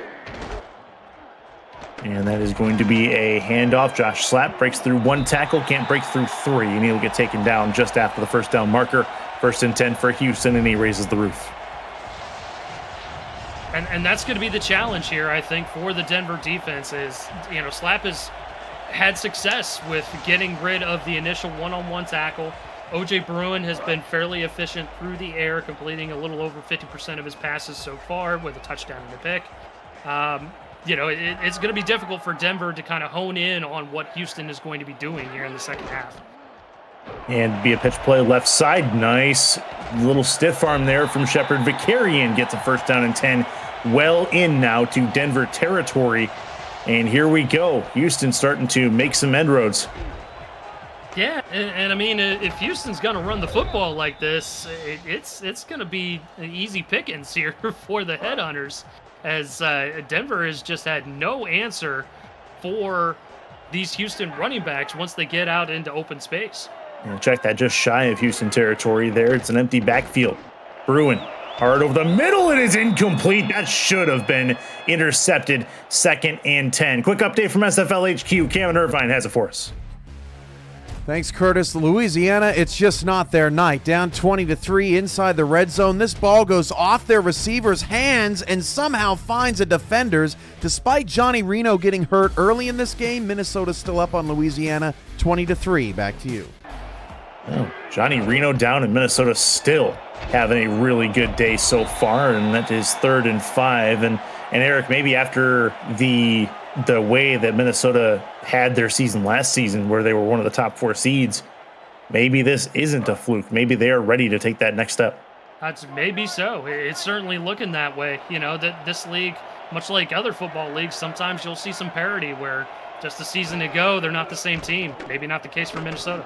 And that is going to be a handoff. Josh Slapp breaks through 1 tackle, can't break through 3, and he'll get taken down just after the first down marker. 1st and 10 for Houston, and he raises the roof. And that's going to be the challenge here, I think, for the Denver defense is, you know, Slapp has had success with getting rid of the initial one-on-one tackle. O.J. Bruin has been fairly efficient through the air, completing a little over 50% of his passes so far with a touchdown and a pick. You know, it's going to be difficult for Denver to kind of hone in on what Houston is going to be doing here in the second half. And be a pitch play left side. Nice little stiff arm there from Shepard. Vicarian gets a 1st down and 10. Well in now to Denver territory. And here we go. Houston starting to make some inroads. Yeah, and I mean, if Houston's going to run the football like this, it's going to be easy pickings here for the Headhunters, as Denver has just had no answer for these Houston running backs once they get out into open space. And check that, just shy of Houston territory there. It's an empty backfield. Bruin, hard over the middle. It is incomplete. That should have been intercepted. 2nd and 10. Quick update from SFL HQ. Cameron Irvine has it for us. Thanks, Curtis. Louisiana, it's just not their night. Down 20-3 inside the red zone. This ball goes off their receiver's hands and somehow finds a defender's. Despite Johnny Reno getting hurt early in this game, Minnesota's still up on Louisiana 20-3. Back to you. Oh, Johnny Reno down, and Minnesota still having a really good day so far, and that is 3rd and 5. And Eric, maybe after the way that Minnesota had their season last season, where they were one of the top 4 seeds, maybe this isn't a fluke. Maybe they are ready to take that next step. That's maybe so. It's certainly looking that way. You know, that this league, much like other football leagues, sometimes you'll see some parity where just a season ago, they're not the same team. Maybe not the case for Minnesota.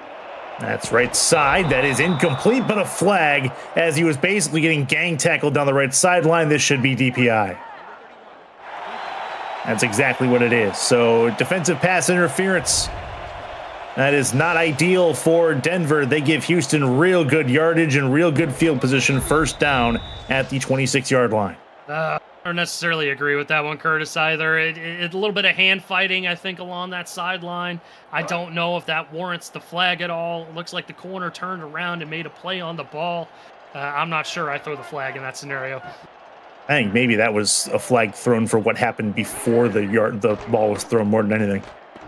That's right side. That is incomplete, but a flag as he was basically getting gang tackled down the right sideline. This should be DPI. That's exactly what it is. So defensive pass interference. That is not ideal for Denver. They give Houston real good yardage and real good field position. 1st down at the 26-yard line. I don't necessarily agree with that one, Curtis, either. It's a little bit of hand fighting, I think, along that sideline. I don't know if that warrants the flag at all. It looks like the corner turned around and made a play on the ball. I'm not sure I throw the flag in that scenario. I think maybe that was a flag thrown for what happened before the ball was thrown more than anything.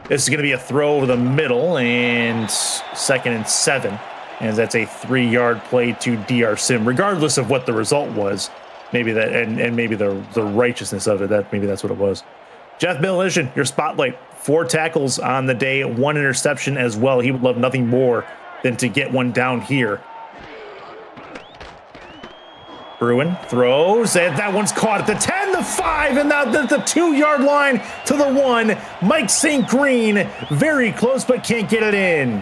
This is going to be a throw over the middle, and 2nd and 7, as that's a 3-yard play to DR Sim, regardless of what the result was. Maybe that, and maybe the righteousness of it, maybe that's what it was. Jeff Militian, your spotlight. 4 tackles on the day, 1 interception as well. He would love nothing more than to get one down here. Bruin throws, and that one's caught at the 10, the 5, and now the 2-yard line to the 1. Mike St. Green, very close, but can't get it in.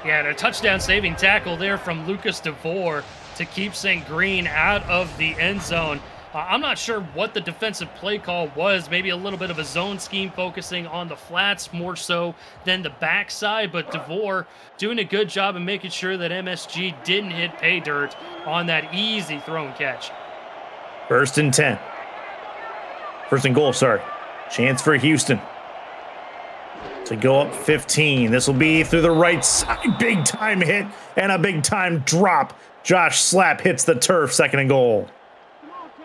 Yeah, and a touchdown-saving tackle there from Lucas DeVore to keep St. Green out of the end zone. I'm not sure what the defensive play call was. Maybe a little bit of a zone scheme focusing on the flats more so than the backside, but DeVore doing a good job of making sure that MSG didn't hit pay dirt on that easy throw and catch. 1st and 10. 1st and goal, sorry. Chance for Houston to go up 15. This will be through the right side. Big time hit and a big time drop. Josh Slapp hits the turf. 2nd and goal.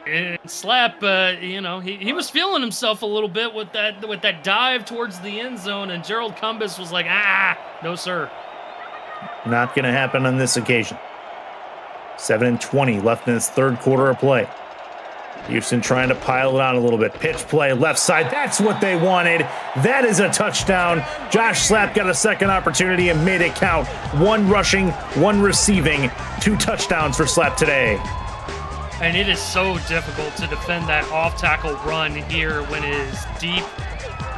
And Slapp, you know, he was feeling himself a little bit with that dive towards the end zone, and Gerald Cumbus was like, no sir. Not going to happen on this occasion. 7 and 20 left in this 3rd quarter of play. Houston trying to pile it on a little bit. Pitch play left side. That's what they wanted. That is a touchdown. Josh Slapp got a 2nd opportunity and made it count. 1 rushing, 1 receiving. 2 touchdowns for Slapp today. And it is so difficult to defend that off-tackle run here when it is deep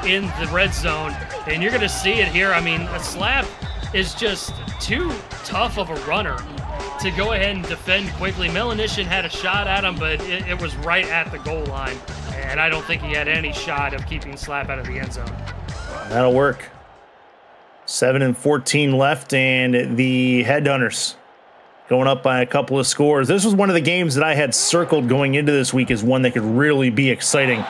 in the red zone. And you're going to see it here. I mean, Slapp is just too tough of a runner to go ahead and defend quickly. Melanishin had a shot at him, but it was right at the goal line. And I don't think he had any shot of keeping Slapp out of the end zone. That'll work. 7 and 14 left, and the Headhunters going up by a couple of scores. This was one of the games that I had circled going into this week as one that could really be exciting.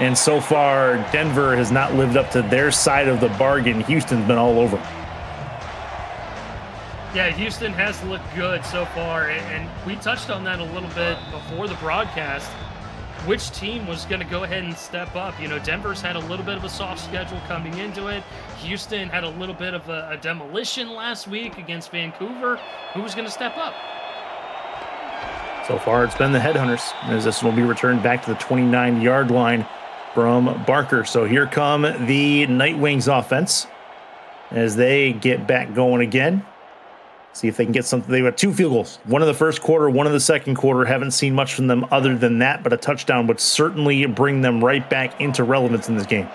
And so far, Denver has not lived up to their side of the bargain. Houston's been all over. Yeah, Houston has looked good so far, and we touched on that a little bit before the broadcast. Which team was going to go ahead and step up? You know, Denver's had a little bit of a soft schedule coming into it. Houston had a little bit of a demolition last week against Vancouver. Who was going to step up? So far, it's been the Headhunters, as this will be returned back to the 29-yard line from Barker. So here come the Nightwings offense as they get back going again. See if they can get something. They got 2 field goals. One in the first quarter, one in the second quarter. Haven't seen much from them other than that, but a touchdown would certainly bring them right back into relevance in this game.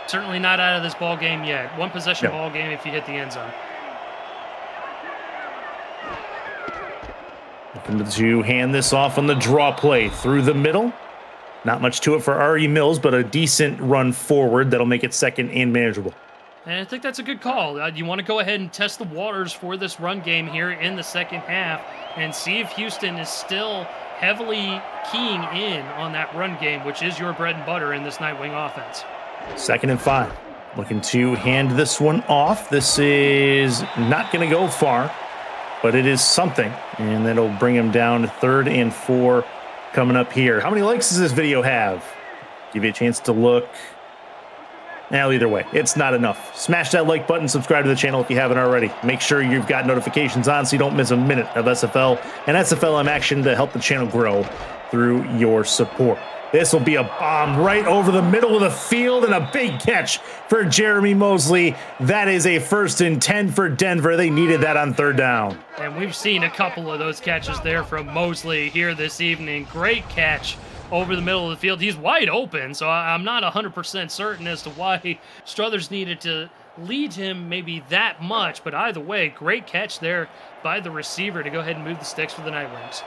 Certainly not out of this ball game yet. One possession ball game if you hit the end zone. Looking to hand this off on the draw play through the middle. Not much to it for R.E. Mills, but a decent run forward that'll make it second and manageable. And I think that's a good call. You want to go ahead and test the waters for this run game here in the second half and see if Houston is still heavily keying in on that run game, which is your bread and butter in this Nightwing offense. 2nd and 5. Looking to hand this one off. This is not going to go far, but it is something. And that'll bring him down to 3rd and 4 coming up here. How many likes does this video have? Give you a chance to look. Now, either way, it's not enough. Smash that like button, subscribe to the channel if you haven't already. Make sure you've got notifications on so you don't miss a minute of SFL and SFLM action to help the channel grow through your support. This will be a bomb right over the middle of the field and a big catch for Jeremy Mosley. That is a 1st and 10 for Denver. They needed that on 3rd down. And we've seen a couple of those catches there from Mosley here this evening. Great catch over the middle of the field. He's wide open, so I'm not 100% certain as to why Struthers needed to lead him maybe that much, but either way, great catch there by the receiver to go ahead and move the sticks for the Nightwings.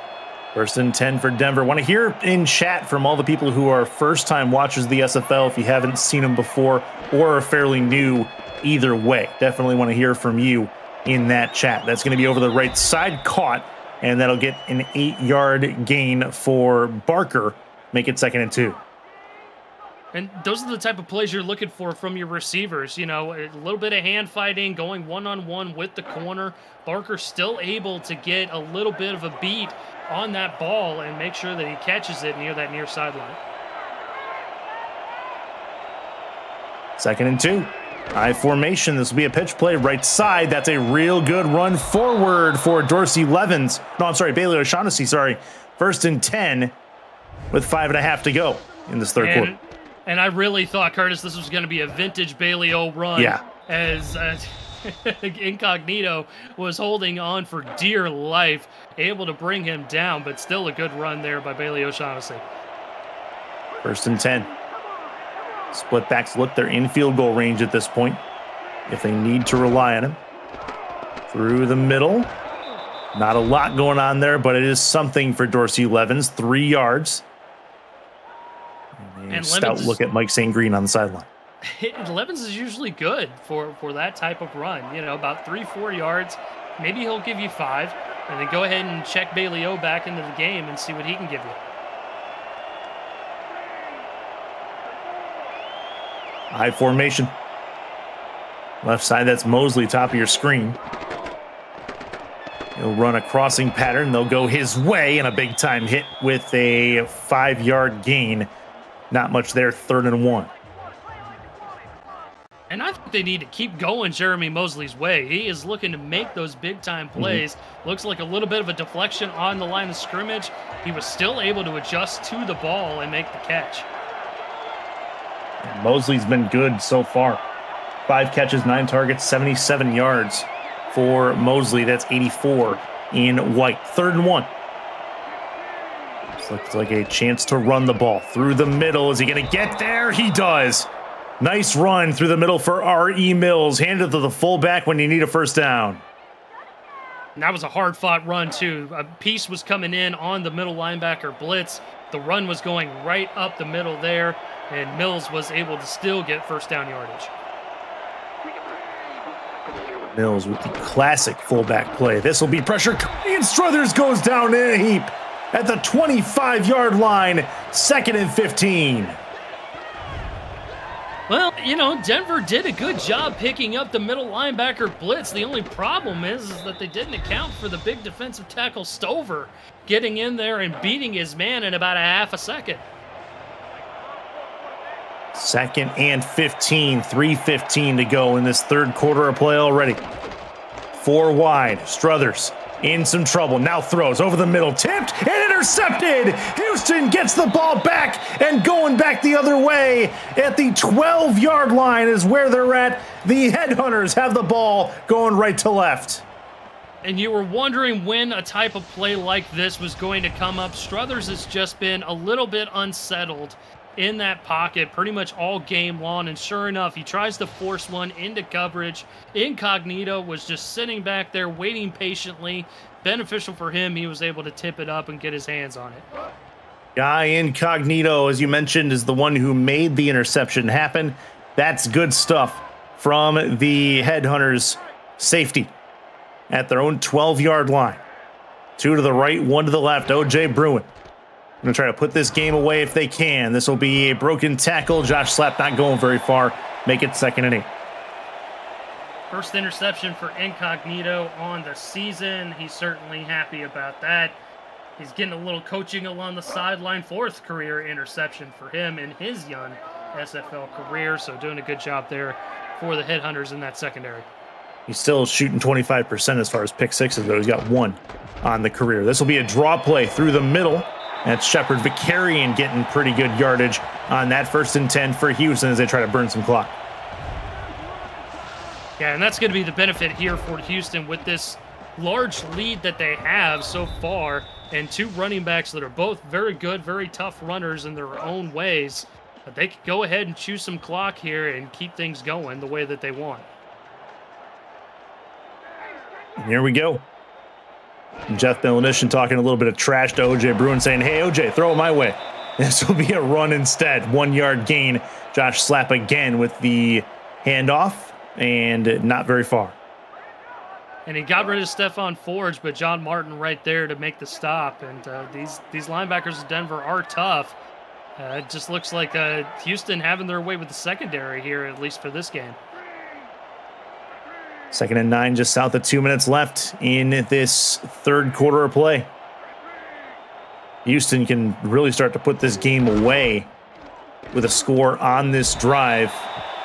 1st and 10 for Denver. Want to hear in chat from all the people who are first-time watchers of the SFL if you haven't seen them before or are fairly new either way. Definitely want to hear from you in that chat. That's going to be over the right side, caught, and that'll get an 8-yard gain for Barker. Make it 2nd and 2. And those are the type of plays you're looking for from your receivers. You know, a little bit of hand fighting, going one-on-one with the corner. Barker still able to get a little bit of a beat on that ball and make sure that he catches it near that near sideline. 2nd and 2. I formation. This will be a pitch play right side. That's a real good run forward for Dorsey Levens. No, I'm sorry, Bailey O'Shaughnessy, sorry. 1st and 10 with 5.5 to go in this 3rd quarter. And I really thought, Curtis, this was going to be a vintage Bailey O run. Yeah. As Incognito was holding on for dear life, able to bring him down, but still a good run there by Bailey O'Shaughnessy. 1st and 10. Split backs look, they're in field goal range at this point if they need to rely on him. Through the middle. Not a lot going on there, but it is something for Dorsey Levens. 3 yards. And stout look at Mike St. Green on the sideline. Levens is usually good for that type of run. You know, about 3-4 yards. Maybe he'll give you 5, and then go ahead and check Bailey O back into the game and see what he can give you. High formation. Left side, that's Mosley, top of your screen. He'll run a crossing pattern. They'll go his way, and a big-time hit with a 5-yard gain. Not much there, 3rd and 1. And I think they need to keep going Jeremy Mosley's way. He is looking to make those big-time plays. Looks like a little bit of a deflection on the line of scrimmage. He was still able to adjust to the ball and make the catch. Mosley's been good so far. 5 catches, 9 targets, 77 yards for Mosley. That's 84 in white. 3rd and 1. This looks like a chance to run the ball through the middle. Is he going to get there? He does. Nice run through the middle for R.E. Mills. Handed to the fullback when you need a 1st down. And that was a hard-fought run, too. A piece was coming in on the middle linebacker blitz. The run was going right up the middle there, and Mills was able to still get 1st down yardage. Mills with the classic fullback play. This will be pressure, and Struthers goes down in a heap at the 25-yard line, 2nd and 15. Well, you know, Denver did a good job picking up the middle linebacker blitz. The only problem is that they didn't account for the big defensive tackle Stover getting in there and beating his man in about a half a second. 2nd and 15, 3:15 to go in this third quarter of play already. 4 wide, Struthers in some trouble, now throws over the middle, tipped and intercepted. Houston gets the ball back, and going back the other way at the 12-yard line is where they're at. The Headhunters have the ball going right to left. And you were wondering when a type of play like this was going to come up. Struthers has just been a little bit unsettled in that pocket pretty much all game long, and sure enough, he tries to force one into coverage. Incognito was just sitting back there waiting patiently. Beneficial for him, he was able to tip it up and get his hands on it. Guy Incognito, as you mentioned, is the one who made the interception happen. That's good stuff from the Headhunters safety at their own 12-yard line. 2 to the right, 1 to the left. O.J. Bruin going to try to put this game away if they can. This will be a broken tackle. Josh Slapp not going very far. Make it 2nd and 8. First interception for Incognito on the season. He's certainly happy about that. He's getting a little coaching along the sideline. 4th career interception for him in his young SFL career. So doing a good job there for the Headhunters in that secondary. He's still shooting 25% as far as pick sixes, though. He's got 1 on the career. This will be a draw play through the middle. That's Shepard Vicarian getting pretty good yardage on that 1st and 10 for Houston as they try to burn some clock. Yeah, and that's going to be the benefit here for Houston with this large lead that they have so far, and 2 running backs that are both very good, very tough runners in their own ways. But they could go ahead and chew some clock here and keep things going the way that they want. And here we go. Jeff Belenician talking a little bit of trash to O.J. Bruin, saying, hey, O.J., throw it my way. This will be a run instead. 1-yard gain. Josh Slapp again with the handoff, and not very far. And he got rid of Stephon Forge, but John Martin right there to make the stop. And these linebackers of Denver are tough. It just looks like Houston having their way with the secondary here, at least for this game. 2nd and 9, just south of 2 minutes left in this third quarter of play. Houston can really start to put this game away with a score on this drive.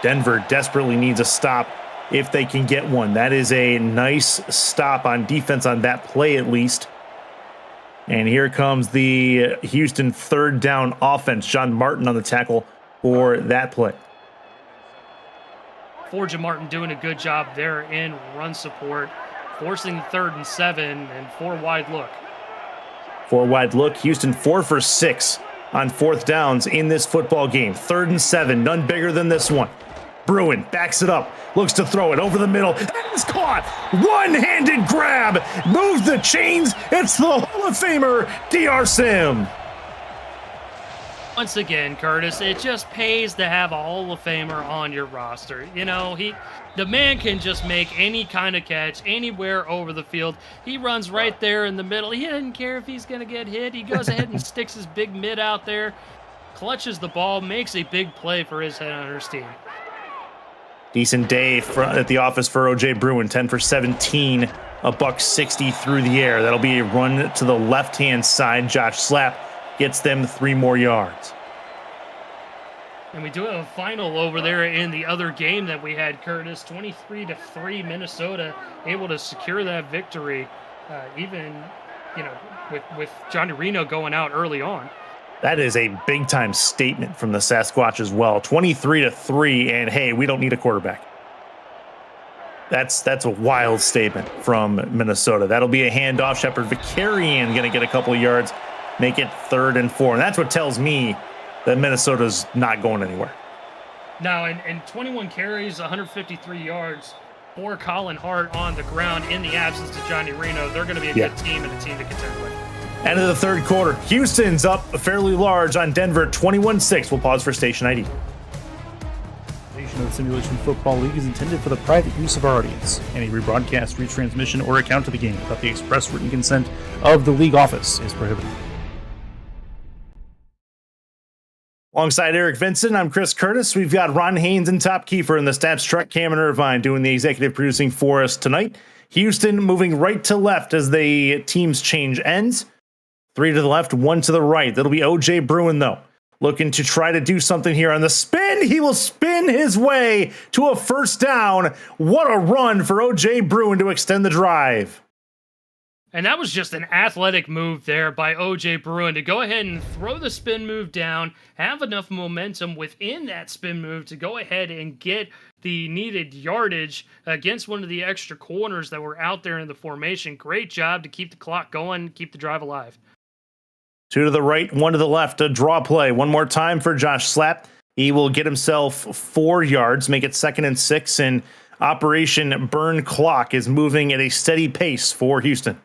Denver desperately needs a stop if they can get one. That is a nice stop on defense on that play, at least. And here comes the Houston 3rd down offense. John Martin on the tackle for that play. Forge and Martin doing a good job there in run support, forcing 3rd and 7 and 4 wide look. 4 wide look. Houston 4 for 6 on 4th downs in this football game. 3rd and 7, none bigger than this one. Bruin backs it up, looks to throw it over the middle. That is caught. One-handed grab. Moves the chains. It's the Hall of Famer, DR Sim. Once again, Curtis, it just pays to have a Hall of Famer on your roster. You know, the man can just make any kind of catch anywhere over the field. He runs right there in the middle. He doesn't care if he's going to get hit. He goes ahead and sticks his big mid out there, clutches the ball, makes a big play for his Headhunters team. Decent day at the office for O.J. Bruin. 10 for 17, $160 through the air. That'll be a run to the left-hand side. Josh Slapp gets them 3 more yards. And we do have a final over there in the other game that we had, Curtis. 23-3, Minnesota able to secure that victory, even, you know, with Johnny Reno going out early on. That is a big-time statement from the Sasquatch as well. 23-3, and hey, we don't need a quarterback. That's a wild statement from Minnesota. That'll be a handoff. Shepard Vicarian going to get a couple of yards, make it 3rd and 4. And that's what tells me that Minnesota's not going anywhere. Now, in 21 carries, 153 yards for Colin Hart on the ground in the absence of Johnny Reno, they're going to be a good team and a team to contend with. End of the third quarter. Houston's up fairly large on Denver, 21-6. We'll pause for station ID. Station portion of the Simulation Football League is intended for the private use of our audience. Any rebroadcast, retransmission, or account of the game without the express written consent of the league office is prohibited. Alongside Eric Vincent, I'm Chris Curtis. We've got Ron Haynes and Top Kiefer in the stats truck, Cam and Irvine doing the executive producing for us tonight. Houston moving right to left as the teams change ends. 3 to the left, 1 to the right. That'll be OJ Bruin, though, looking to try to do something here on the spin. He will spin his way to a first down. What a run for OJ Bruin to extend the drive. And that was just an athletic move there by OJ Bruin to go ahead and throw the spin move down, have enough momentum within that spin move to go ahead and get the needed yardage against one of the extra corners that were out there in the formation. Great job to keep the clock going, keep the drive alive. 2 to the right, 1 to the left, a draw play. One more time for Josh Slapp. He will get himself 4 yards, make it 2nd and 6, and Operation Burn Clock is moving at a steady pace for Houston.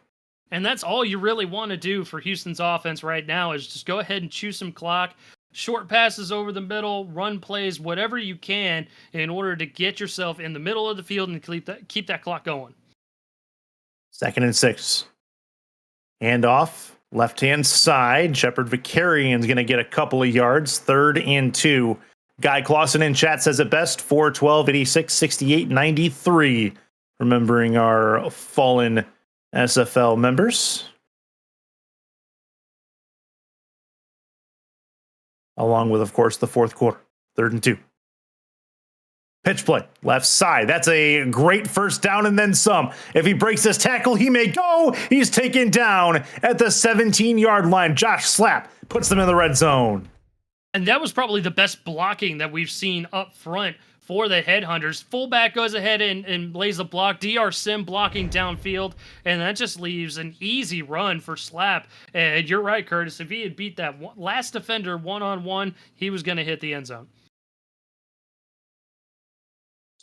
And that's all you really want to do for Houston's offense right now is just go ahead and chew some clock, short passes over the middle, run plays, whatever you can in order to get yourself in the middle of the field and keep that clock going. 2nd and 6. Hand off, left-hand side. Shepard Vicarian's going to get a couple of yards. 3rd and 2. Guy Clausen in chat says it best. 4, 12, 86, 68, 93. Remembering our fallen SFL members. Along with, of course, the 4th quarter. 3rd and 2. Pitch play, left side. That's a great first down and then some. If he breaks this tackle, he may go. He's taken down at the 17-yard line. Josh Slapp puts them in the red zone. And that was probably the best blocking that we've seen up front for the Headhunters. Fullback goes ahead and lays a block. DR Sim blocking downfield, and that just leaves an easy run for Slapp. And you're right, Curtis. If he had beat that last defender one-on-one, he was going to hit the end zone.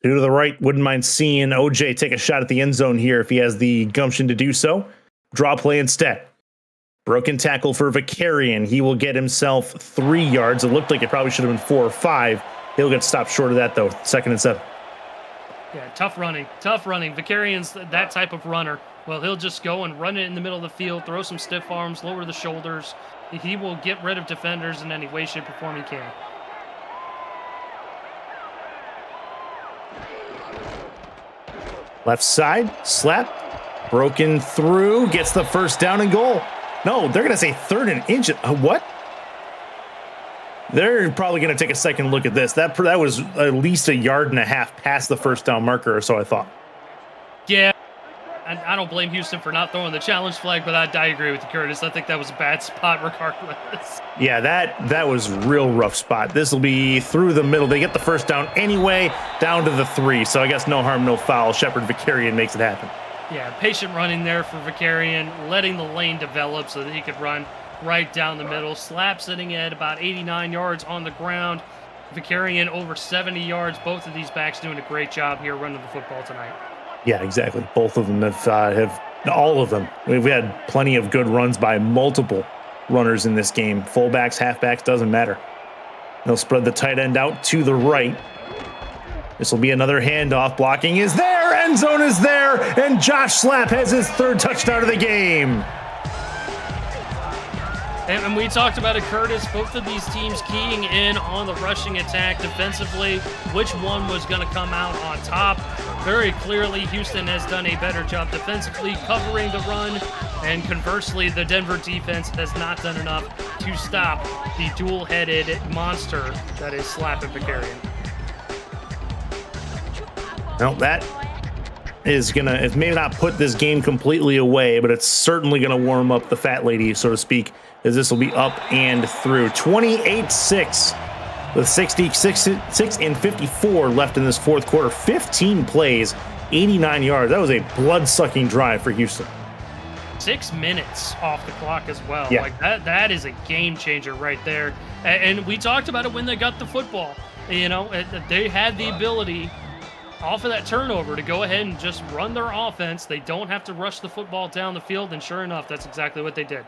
2 to the right. Wouldn't mind seeing OJ take a shot at the end zone here if he has the gumption to do so. Draw play instead. Broken tackle for Vicarian. He will get himself 3 yards. It looked like it probably should have been 4 or 5. He'll get stopped short of that, though. 2nd and 7. Yeah, tough running. Vicarian's that type of runner. Well, he'll just go and run it in the middle of the field, throw some stiff arms, lower the shoulders. He will get rid of defenders in any way, shape, or form he can. Left side, Slapp, broken through, gets the first down and goal. No, they're going to say 3rd and inch. What? They're probably going to take a second look at this. That was at least 1.5 yards past the first down marker, or so I thought. Yeah, I don't blame Houston for not throwing the challenge flag, but I agree with you, Curtis. I think that was a bad spot regardless. Yeah, that was real rough spot. This will be through the middle. They get the first down anyway, down to the 3. So I guess no harm, no foul. Shepard Vicarian makes it happen. Yeah, patient running there for Vicarian, letting the lane develop so that he could run right down the middle. Slapp sitting at about 89 yards on the ground. Vicarian over 70 yards. Both of these backs doing a great job here running the football tonight. Yeah, exactly. Both of them have all of them. We've had plenty of good runs by multiple runners in this game. Fullbacks, halfbacks, doesn't matter. They'll spread the tight end out to the right. This will be another handoff. Blocking is there. End zone is there. And Josh Slapp has his 3rd touchdown of the game. And we talked about it, Curtis, both of these teams keying in on the rushing attack defensively, which one was going to come out on top. Very clearly, Houston has done a better job defensively covering the run, and conversely, the Denver defense has not done enough to stop the dual-headed monster that is Slapp and Vicarian. Well, that is going to, it may not put this game completely away, but it's certainly going to warm up the fat lady, so to speak, as this will be up and through. 28-6 with 66 and 54 left in this 4th quarter. 15 plays, 89 yards. That was a blood-sucking drive for Houston. 6 minutes off the clock as well. Yeah. Like that is a game changer right there. And we talked about it when they got the football. You know, they had the ability off of that turnover to go ahead and just run their offense. They don't have to rush the football down the field, and sure enough, that's exactly what they did.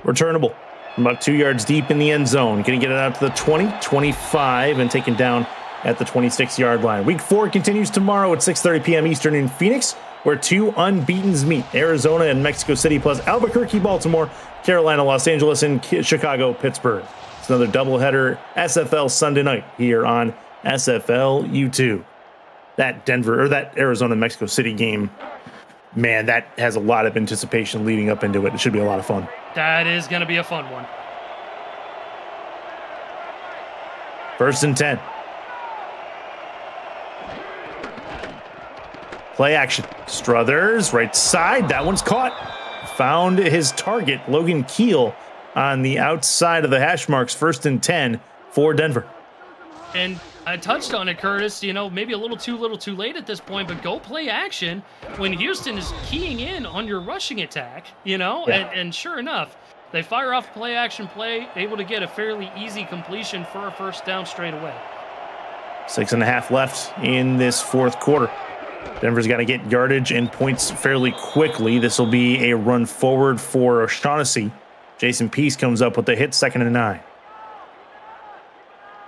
Returnable. About 2 yards deep in the end zone. Going to get it out to the 20, 25, and taken down at the 26-yard line. Week 4 continues tomorrow at 6:30 p.m. Eastern in Phoenix, where 2 unbeatens meet. Arizona and Mexico City, plus Albuquerque, Baltimore, Carolina, Los Angeles, and Chicago, Pittsburgh. It's another doubleheader SFL Sunday night here on SFL U2. That Arizona Mexico City game, man, that has a lot of anticipation leading up into it. It should be a lot of fun. That is going to be a fun one. 1st and 10. Play action. Struthers, right side. That one's caught. Found his target, Logan Keel, on the outside of the hash marks. 1st and 10 for Denver. And I touched on it, Curtis, maybe a little too late at this point, but go play action when Houston is keying in on your rushing attack, Yeah. and sure enough, they fire off play action play, able to get a fairly easy completion for a 1st down straight away. 6.5 left in this 4th quarter. Denver's got to get yardage and points fairly quickly. This will be a run forward for O'Shaughnessy. Jason Peace comes up with the hit, 2nd and 9.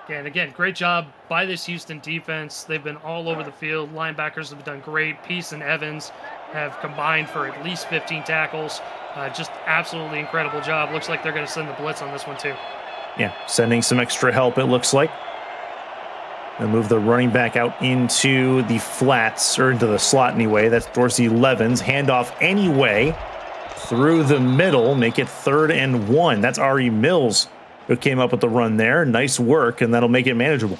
And again, great job by this Houston defense. They've been all over the field. Linebackers have done great. Peace and Evans have combined for at least 15 tackles. Just absolutely incredible job. Looks like they're going to send the blitz on this one too. Yeah, sending some extra help, it looks like. They'll move the running back out into the flats, or into the slot anyway. That's Dorsey Levens. Handoff anyway through the middle. Make it 3rd and 1. That's Ari Mills who came up with the run there. Nice work, and that'll make it manageable.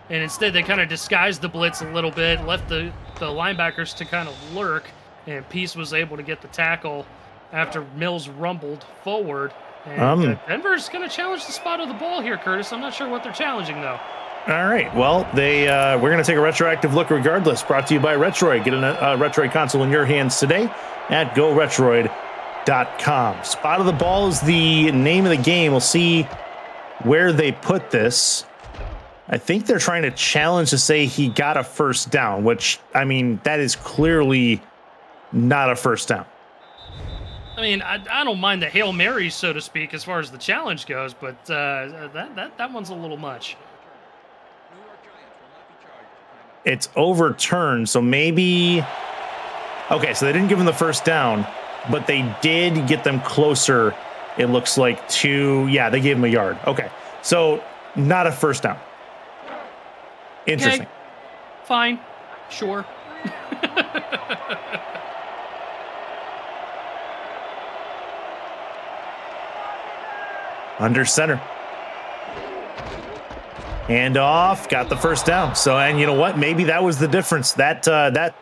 And instead, they kind of disguised the blitz a little bit, left the linebackers to kind of lurk, and Peace was able to get the tackle after Mills rumbled forward. And Denver's going to challenge the spot of the ball here, Curtis. I'm not sure what they're challenging, though. All right. Well, we're going to take a retroactive look regardless. Brought to you by Retroid. Get a Retroid console in your hands today at GoRetroid.com. Spot of the ball is the name of the game. We'll see where they put this. I think they're trying to challenge to say he got a 1st down, which, I mean, that is clearly not a 1st down. I mean, I don't mind the Hail Mary, so to speak, as far as the challenge goes, but that one's a little much. It's overturned, so maybe... Okay, so they didn't give him the 1st down, but they did get them closer, it looks like, to... Yeah, they gave him a yard. Okay, so not a 1st down. Interesting. Okay. Fine. Sure. Under center. Hand off, got the 1st down. So, and you know what? Maybe that was the difference. That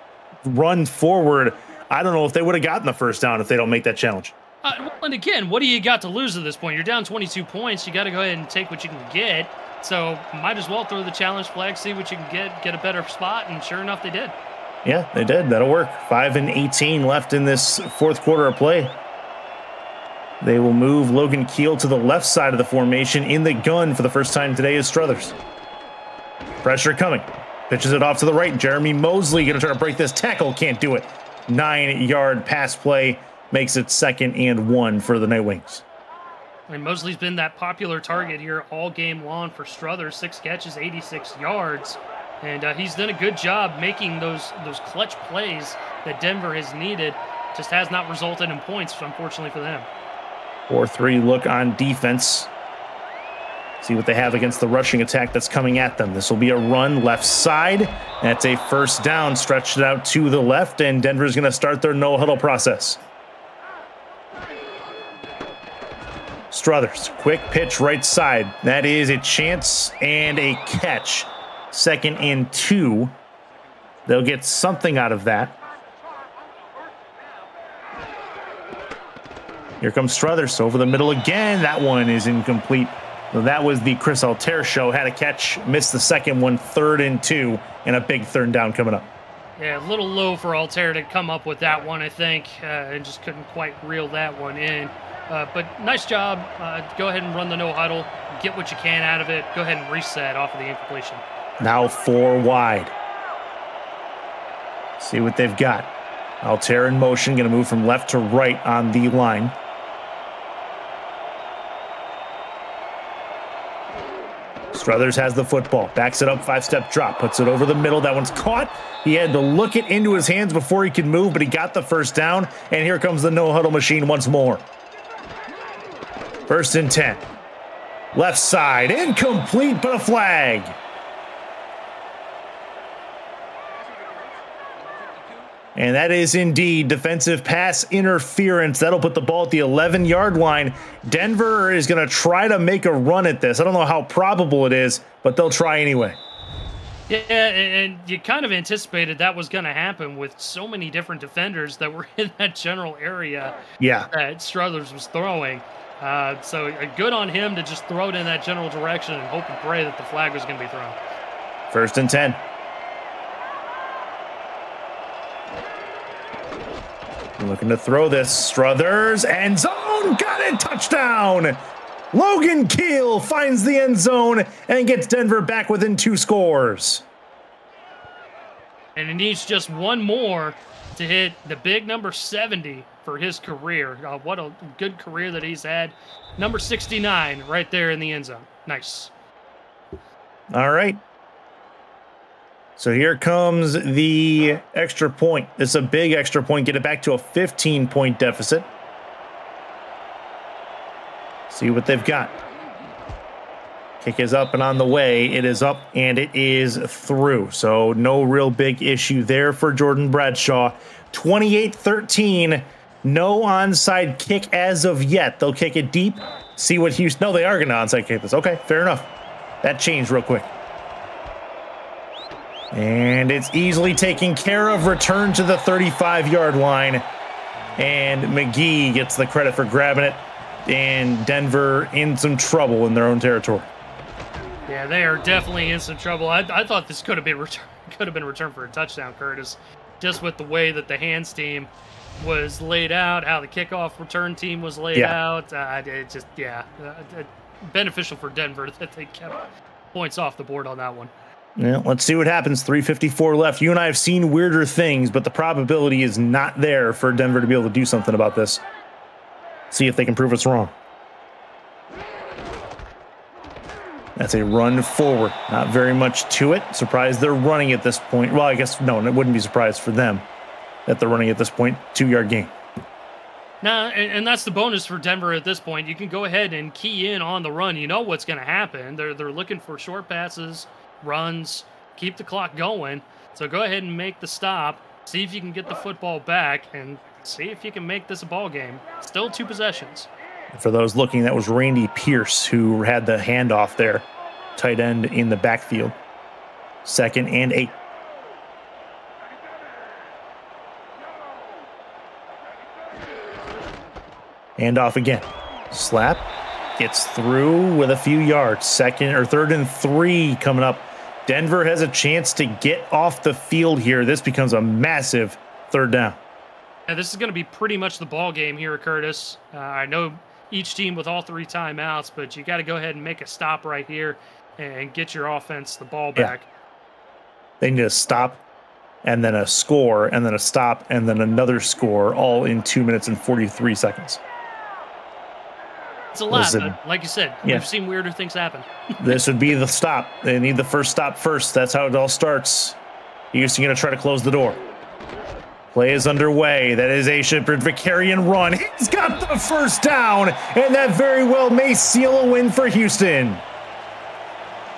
run forward, I don't know if they would have gotten the 1st down if they don't make that challenge. And again, what do you got to lose at this point? You're down 22 points. You got to go ahead and take what you can get. So might as well throw the challenge flag, see what you can get a better spot. And sure enough, they did. Yeah, they did. That'll work. 5 and 18 left in this 4th quarter of play. They will move Logan Keel to the left side of the formation. In the gun for the first time today is Struthers. Pressure coming. Pitches it off to the right. Jeremy Mosley going to try to break this tackle. Can't do it. 9-yard pass play makes it 2nd and 1 for the Nightwings. And Mosley's been that popular target here all game long for Struthers. 6 catches, 86 yards. And he's done a good job making those clutch plays that Denver has needed. Just has not resulted in points, unfortunately, for them. 4-3 look on defense. See what they have against the rushing attack that's coming at them. This will be a run left side. That's a 1st down, stretched it out to the left, and Denver's going to start their no-huddle process. Struthers, quick pitch right side. That is a chance and a catch. 2nd and 2. They'll get something out of that. Here comes Struthers over the middle again. That one is incomplete. So that was the Chris Altair show. Had a catch, missed the 2nd one, 3rd and 2, and a big 3rd down coming up. Yeah, a little low for Altair to come up with that one, I think, and just couldn't quite reel that one in. But nice job. Go ahead and run the no huddle. Get what you can out of it. Go ahead and reset off of the incompletion. Now 4 wide. See what they've got. Altair in motion, going to move from left to right on the line. Struthers has the football, backs it up, 5-step drop, puts it over the middle. That one's caught. He had to look it into his hands before he could move, but he got the first down. And here comes the no-huddle machine once more. 1st and 10. Left side, incomplete, but a flag. And that is indeed defensive pass interference. That'll put the ball at the 11-yard line. Denver is going to try to make a run at this. I don't know how probable it is, but they'll try anyway. Yeah, and you kind of anticipated that was going to happen with so many different defenders that were in that general area that Struthers was throwing. So good on him to just throw it in that general direction and hope and pray that the flag was going to be thrown. 1st and 10. Looking to throw this. Struthers, end zone, got it, touchdown! Logan Keel finds the end zone and gets Denver back within 2 scores. And he needs just one more to hit the big number 70 for his career. What a good career that he's had. Number 69 right there in the end zone. Nice. All right. So here comes the extra point. This is a big extra point. Get it back to a 15-point deficit. See what they've got. Kick is up and on the way. It is up and it is through. So no real big issue there for Jordan Bradshaw. 28-13. No onside kick as of yet. They'll kick it deep. See what Houston... No, they are going to onside kick this. Okay, fair enough. That changed real quick. And it's easily taken care of. Return to the 35-yard line. And McGee gets the credit for grabbing it. And Denver in some trouble in their own territory. Yeah, they are definitely in some trouble. I thought this could have been returned for a touchdown, Curtis. Just with the way that the hands team was laid out, how the kickoff return team was laid out. Beneficial for Denver that they kept points off the board on that one. Yeah, let's see what happens. 3:54 left. You and I have seen weirder things, but the probability is not there for Denver to be able to do something about this. See if they can prove us wrong. That's a run forward. Not very much to it. Surprised they're running at this point. Well, I guess, no, it wouldn't be surprised for them that they're running at this point. 2-yard gain. Nah, and that's the bonus for Denver at this point. You can go ahead and key in on the run. You know what's going to happen. They're looking for short passes, runs, keep the clock going. So go ahead and make the stop. See if you can get the football back and see if you can make this a ball game. Still 2 possessions. For those looking, that was Randy Pierce who had the handoff there. Tight end in the backfield. 2nd and 8. Handoff again. Slap. Gets through with a few yards. 3rd and 3 coming up. Denver has a chance to get off the field here. This becomes a massive 3rd down. And this is going to be pretty much the ball game here, Curtis. I know each team with all 3 timeouts, but you got to go ahead and make a stop right here and get your offense the ball back. They need a stop and then a score and then a stop and then another score, all in 2 minutes and 43 seconds. It's a lot, but like you said, we've seen weirder things happen. This would be the stop. They need the first stop first. That's how it all starts. Houston going to try to close the door. Play is underway. That is a Shepard Vicarian run. He's got the first down, and that very well may seal a win for Houston.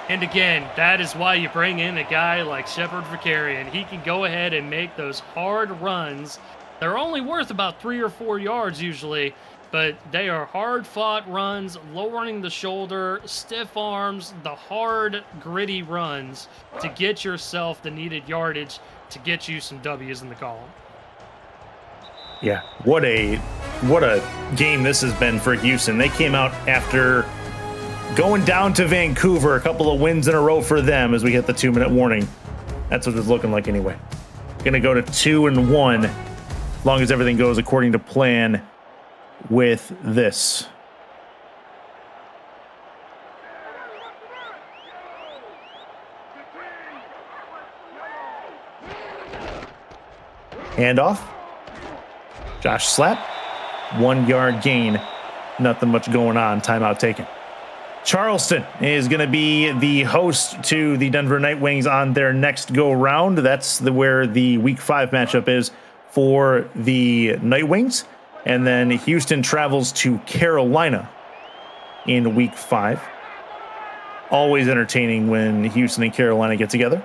And again, that is why you bring in a guy like Shepard Vicarian. He can go ahead and make those hard runs. They're only worth about 3 or 4 yards usually, but they are hard-fought runs, lowering the shoulder, stiff arms, the hard, gritty runs to get yourself the needed yardage to get you some W's in the column. Yeah, what a game this has been for Houston. They came out after going down to Vancouver, a couple of wins in a row for them as we hit the 2-minute warning. That's what it's looking like anyway. Going to go to 2-1 as long as everything goes according to plan with this. Handoff. Josh Slap. 1 yard gain. Nothing much going on. Timeout taken. Charleston is going to be the host to the Denver Night Wings on their next go round. That's where the Week 5 matchup is for the Night Wings. And then Houston travels to Carolina in Week 5. Always entertaining when Houston and Carolina get together.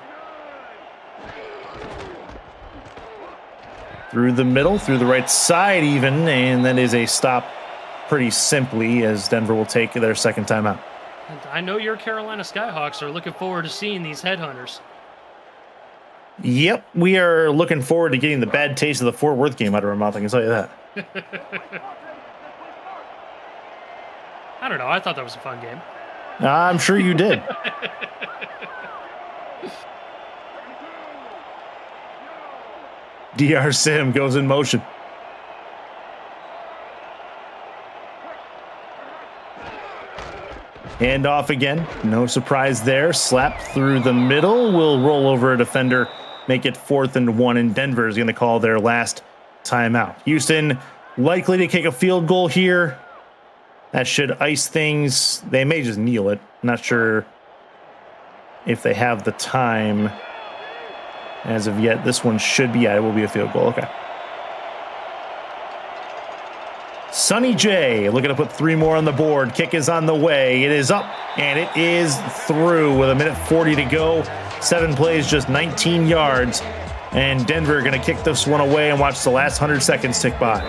Through the middle, through the right side even, and that is a stop pretty simply as Denver will take their second timeout. And I know your Carolina Skyhawks are looking forward to seeing these headhunters. Yep, we are looking forward to getting the bad taste of the Fort Worth game out of our mouth, I can tell you that. I don't know. I thought that was a fun game. I'm sure you did. DR Sim goes in motion. Hand off again. No surprise there. Slap through the middle. Will roll over a defender. Make it 4th and 1. And Denver is going to call their last timeout. Houston likely to kick a field goal here. That should ice things. They may just kneel it. Not sure if they have the time as of yet. This one should be, it will be a field goal. Okay. Sonny J looking to put 3 more on the board. Kick is on the way. It is up, and it is through with 1:40 to go. 7 plays, just 19 yards. And Denver going to kick this one away and watch the last 100 seconds tick by.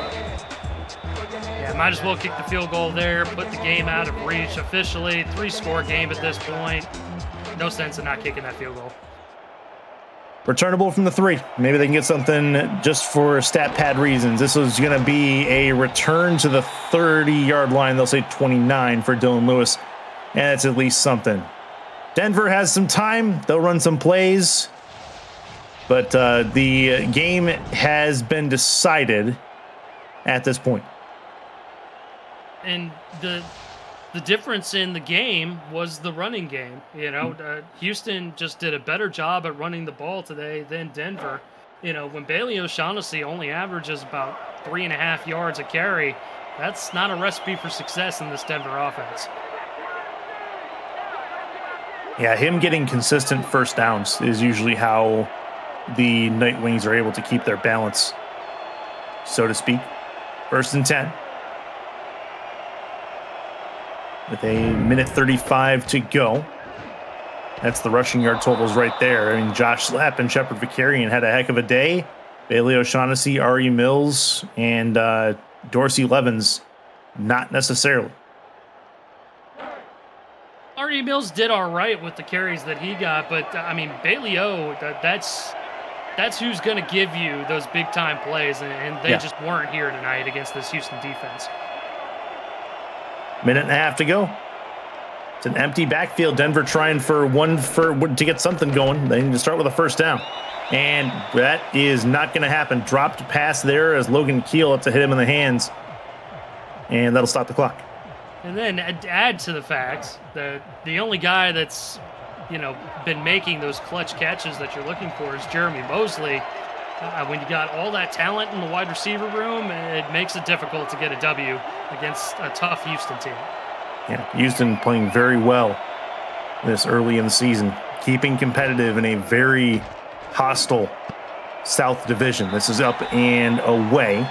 Yeah, might as well kick the field goal there, put the game out of reach officially. 3-score game at this point. No sense in not kicking that field goal. Returnable from the 3. Maybe they can get something just for stat pad reasons. This is going to be a return to the 30-yard line. They'll say 29 for Dylan Lewis, and it's at least something. Denver has some time. They'll run some plays, but the game has been decided at this point. And the difference in the game was the running game. You know, Houston just did a better job at running the ball today than Denver. You know, when Bailey O'Shaughnessy only averages about 3.5 yards a carry, that's not a recipe for success in this Denver offense. Yeah, him getting consistent first downs is usually how the Night Wings are able to keep their balance, so to speak. 1st and 10. With 1:35 to go. That's the rushing yard totals right there. I mean, Josh Slapp and Shepard Vicarian had a heck of a day. Bailey O'Shaughnessy, Ari Mills, and Dorsey Levens, not necessarily. Ari Mills did all right with the carries that he got, but, I mean, Bailey O, that's who's going to give you those big-time plays, and they just weren't here tonight against this Houston defense. 1.5 to go. It's an empty backfield. Denver trying to get something going. They need to start with a 1st down. And that is not going to happen. Dropped pass there as Logan Keel up to hit him in the hands. And that'll stop the clock. And then add to the fact that the only guy that's, been making those clutch catches that you're looking for is Jeremy Mosley. When you got all that talent in the wide receiver room, it makes it difficult to get a W against a tough Houston team. Yeah, Houston playing very well this early in the season, keeping competitive in a very hostile South Division. This is up and away.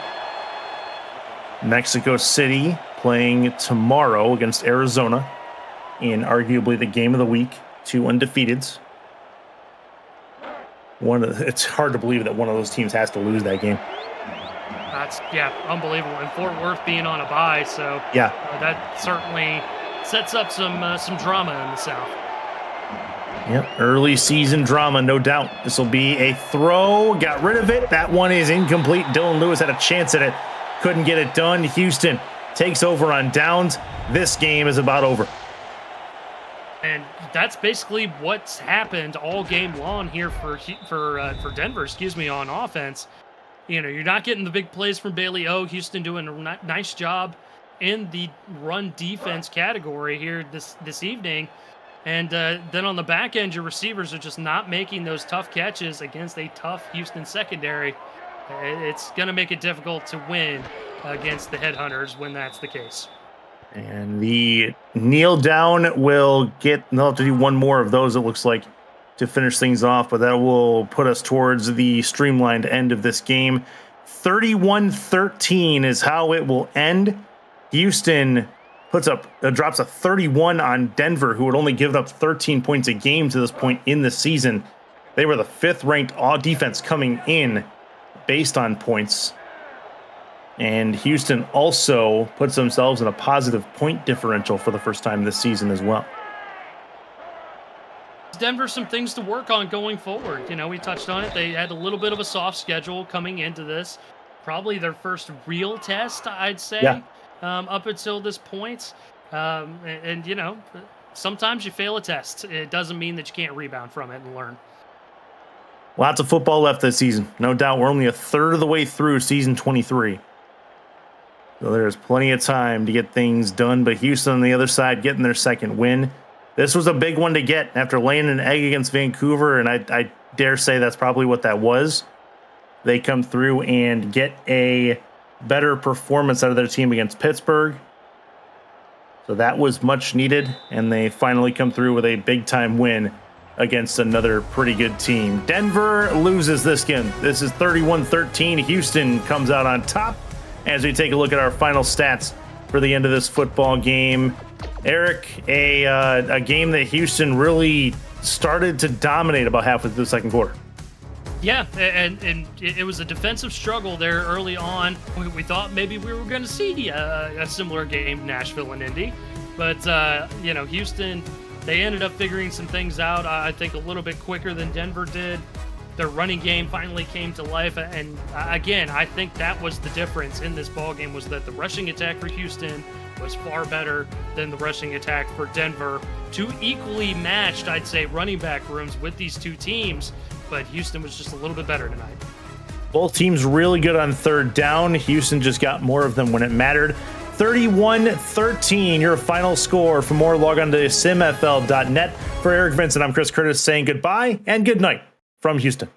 Mexico City playing tomorrow against Arizona in arguably the game of the week. 2 undefeateds. It's hard to believe that one of those teams has to lose that game. That's unbelievable. And Fort Worth being on a bye, so that certainly sets up some drama in the South. Yep, early season drama, no doubt. This will be a throw. Got rid of it. That one is incomplete. Dylan Lewis had a chance at it. Couldn't get it done. Houston takes over on downs. This game is about over. And that's basically what's happened all game long here for Denver, on offense. You're not getting the big plays from Bailey O. Houston doing a nice job in the run defense category here this evening. And then on the back end, your receivers are just not making those tough catches against a tough Houston secondary. It's going to make it difficult to win against the Headhunters when that's the case. And the kneel down will they'll have to do one more of those, it looks like, to finish things off, but that will put us towards the streamlined end of this game. 31-13 is how it will end. Houston drops a 31 on Denver, who had only given up 13 points a game to this point in the season. They were the 5th ranked all defense coming in based on points. And Houston also puts themselves in a positive point differential for the first time this season as well. Denver some things to work on going forward. You know, we touched on it. They had a little bit of a soft schedule coming into this. Probably their first real test, I'd say, up until this point. And, you know, sometimes you fail a test. It doesn't mean that you can't rebound from it and learn. Lots of football left this season. No doubt we're only a third of the way through season 23. So there's plenty of time to get things done, but Houston on the other side getting their second win. This was a big one to get after laying an egg against Vancouver, and I dare say that's probably what that was. They come through and get a better performance out of their team against Pittsburgh. So that was much needed, and they finally come through with a big-time win against another pretty good team. Denver loses this game. This is 31-13. Houston comes out on top. As we take a look at our final stats for the end of this football game, Eric, a game that Houston really started to dominate about halfway through the second quarter. Yeah, and it was a defensive struggle there early on. We thought maybe we were going to see a similar game, Nashville and Indy. But, you know, Houston, they ended up figuring some things out, I think, a little bit quicker than Denver did. Their running game finally came to life, and again, I think that was the difference in this ball game, was that the rushing attack for Houston was far better than the rushing attack for Denver. Two equally matched, I'd say, running back rooms with these two teams, but Houston was just a little bit better tonight. Both teams really good on third down. Houston just got more of them when it mattered. 31-13, your final score. For more, log on to simfl.net. For Eric Vincent, I'm Chris Curtis saying goodbye and good night from Houston.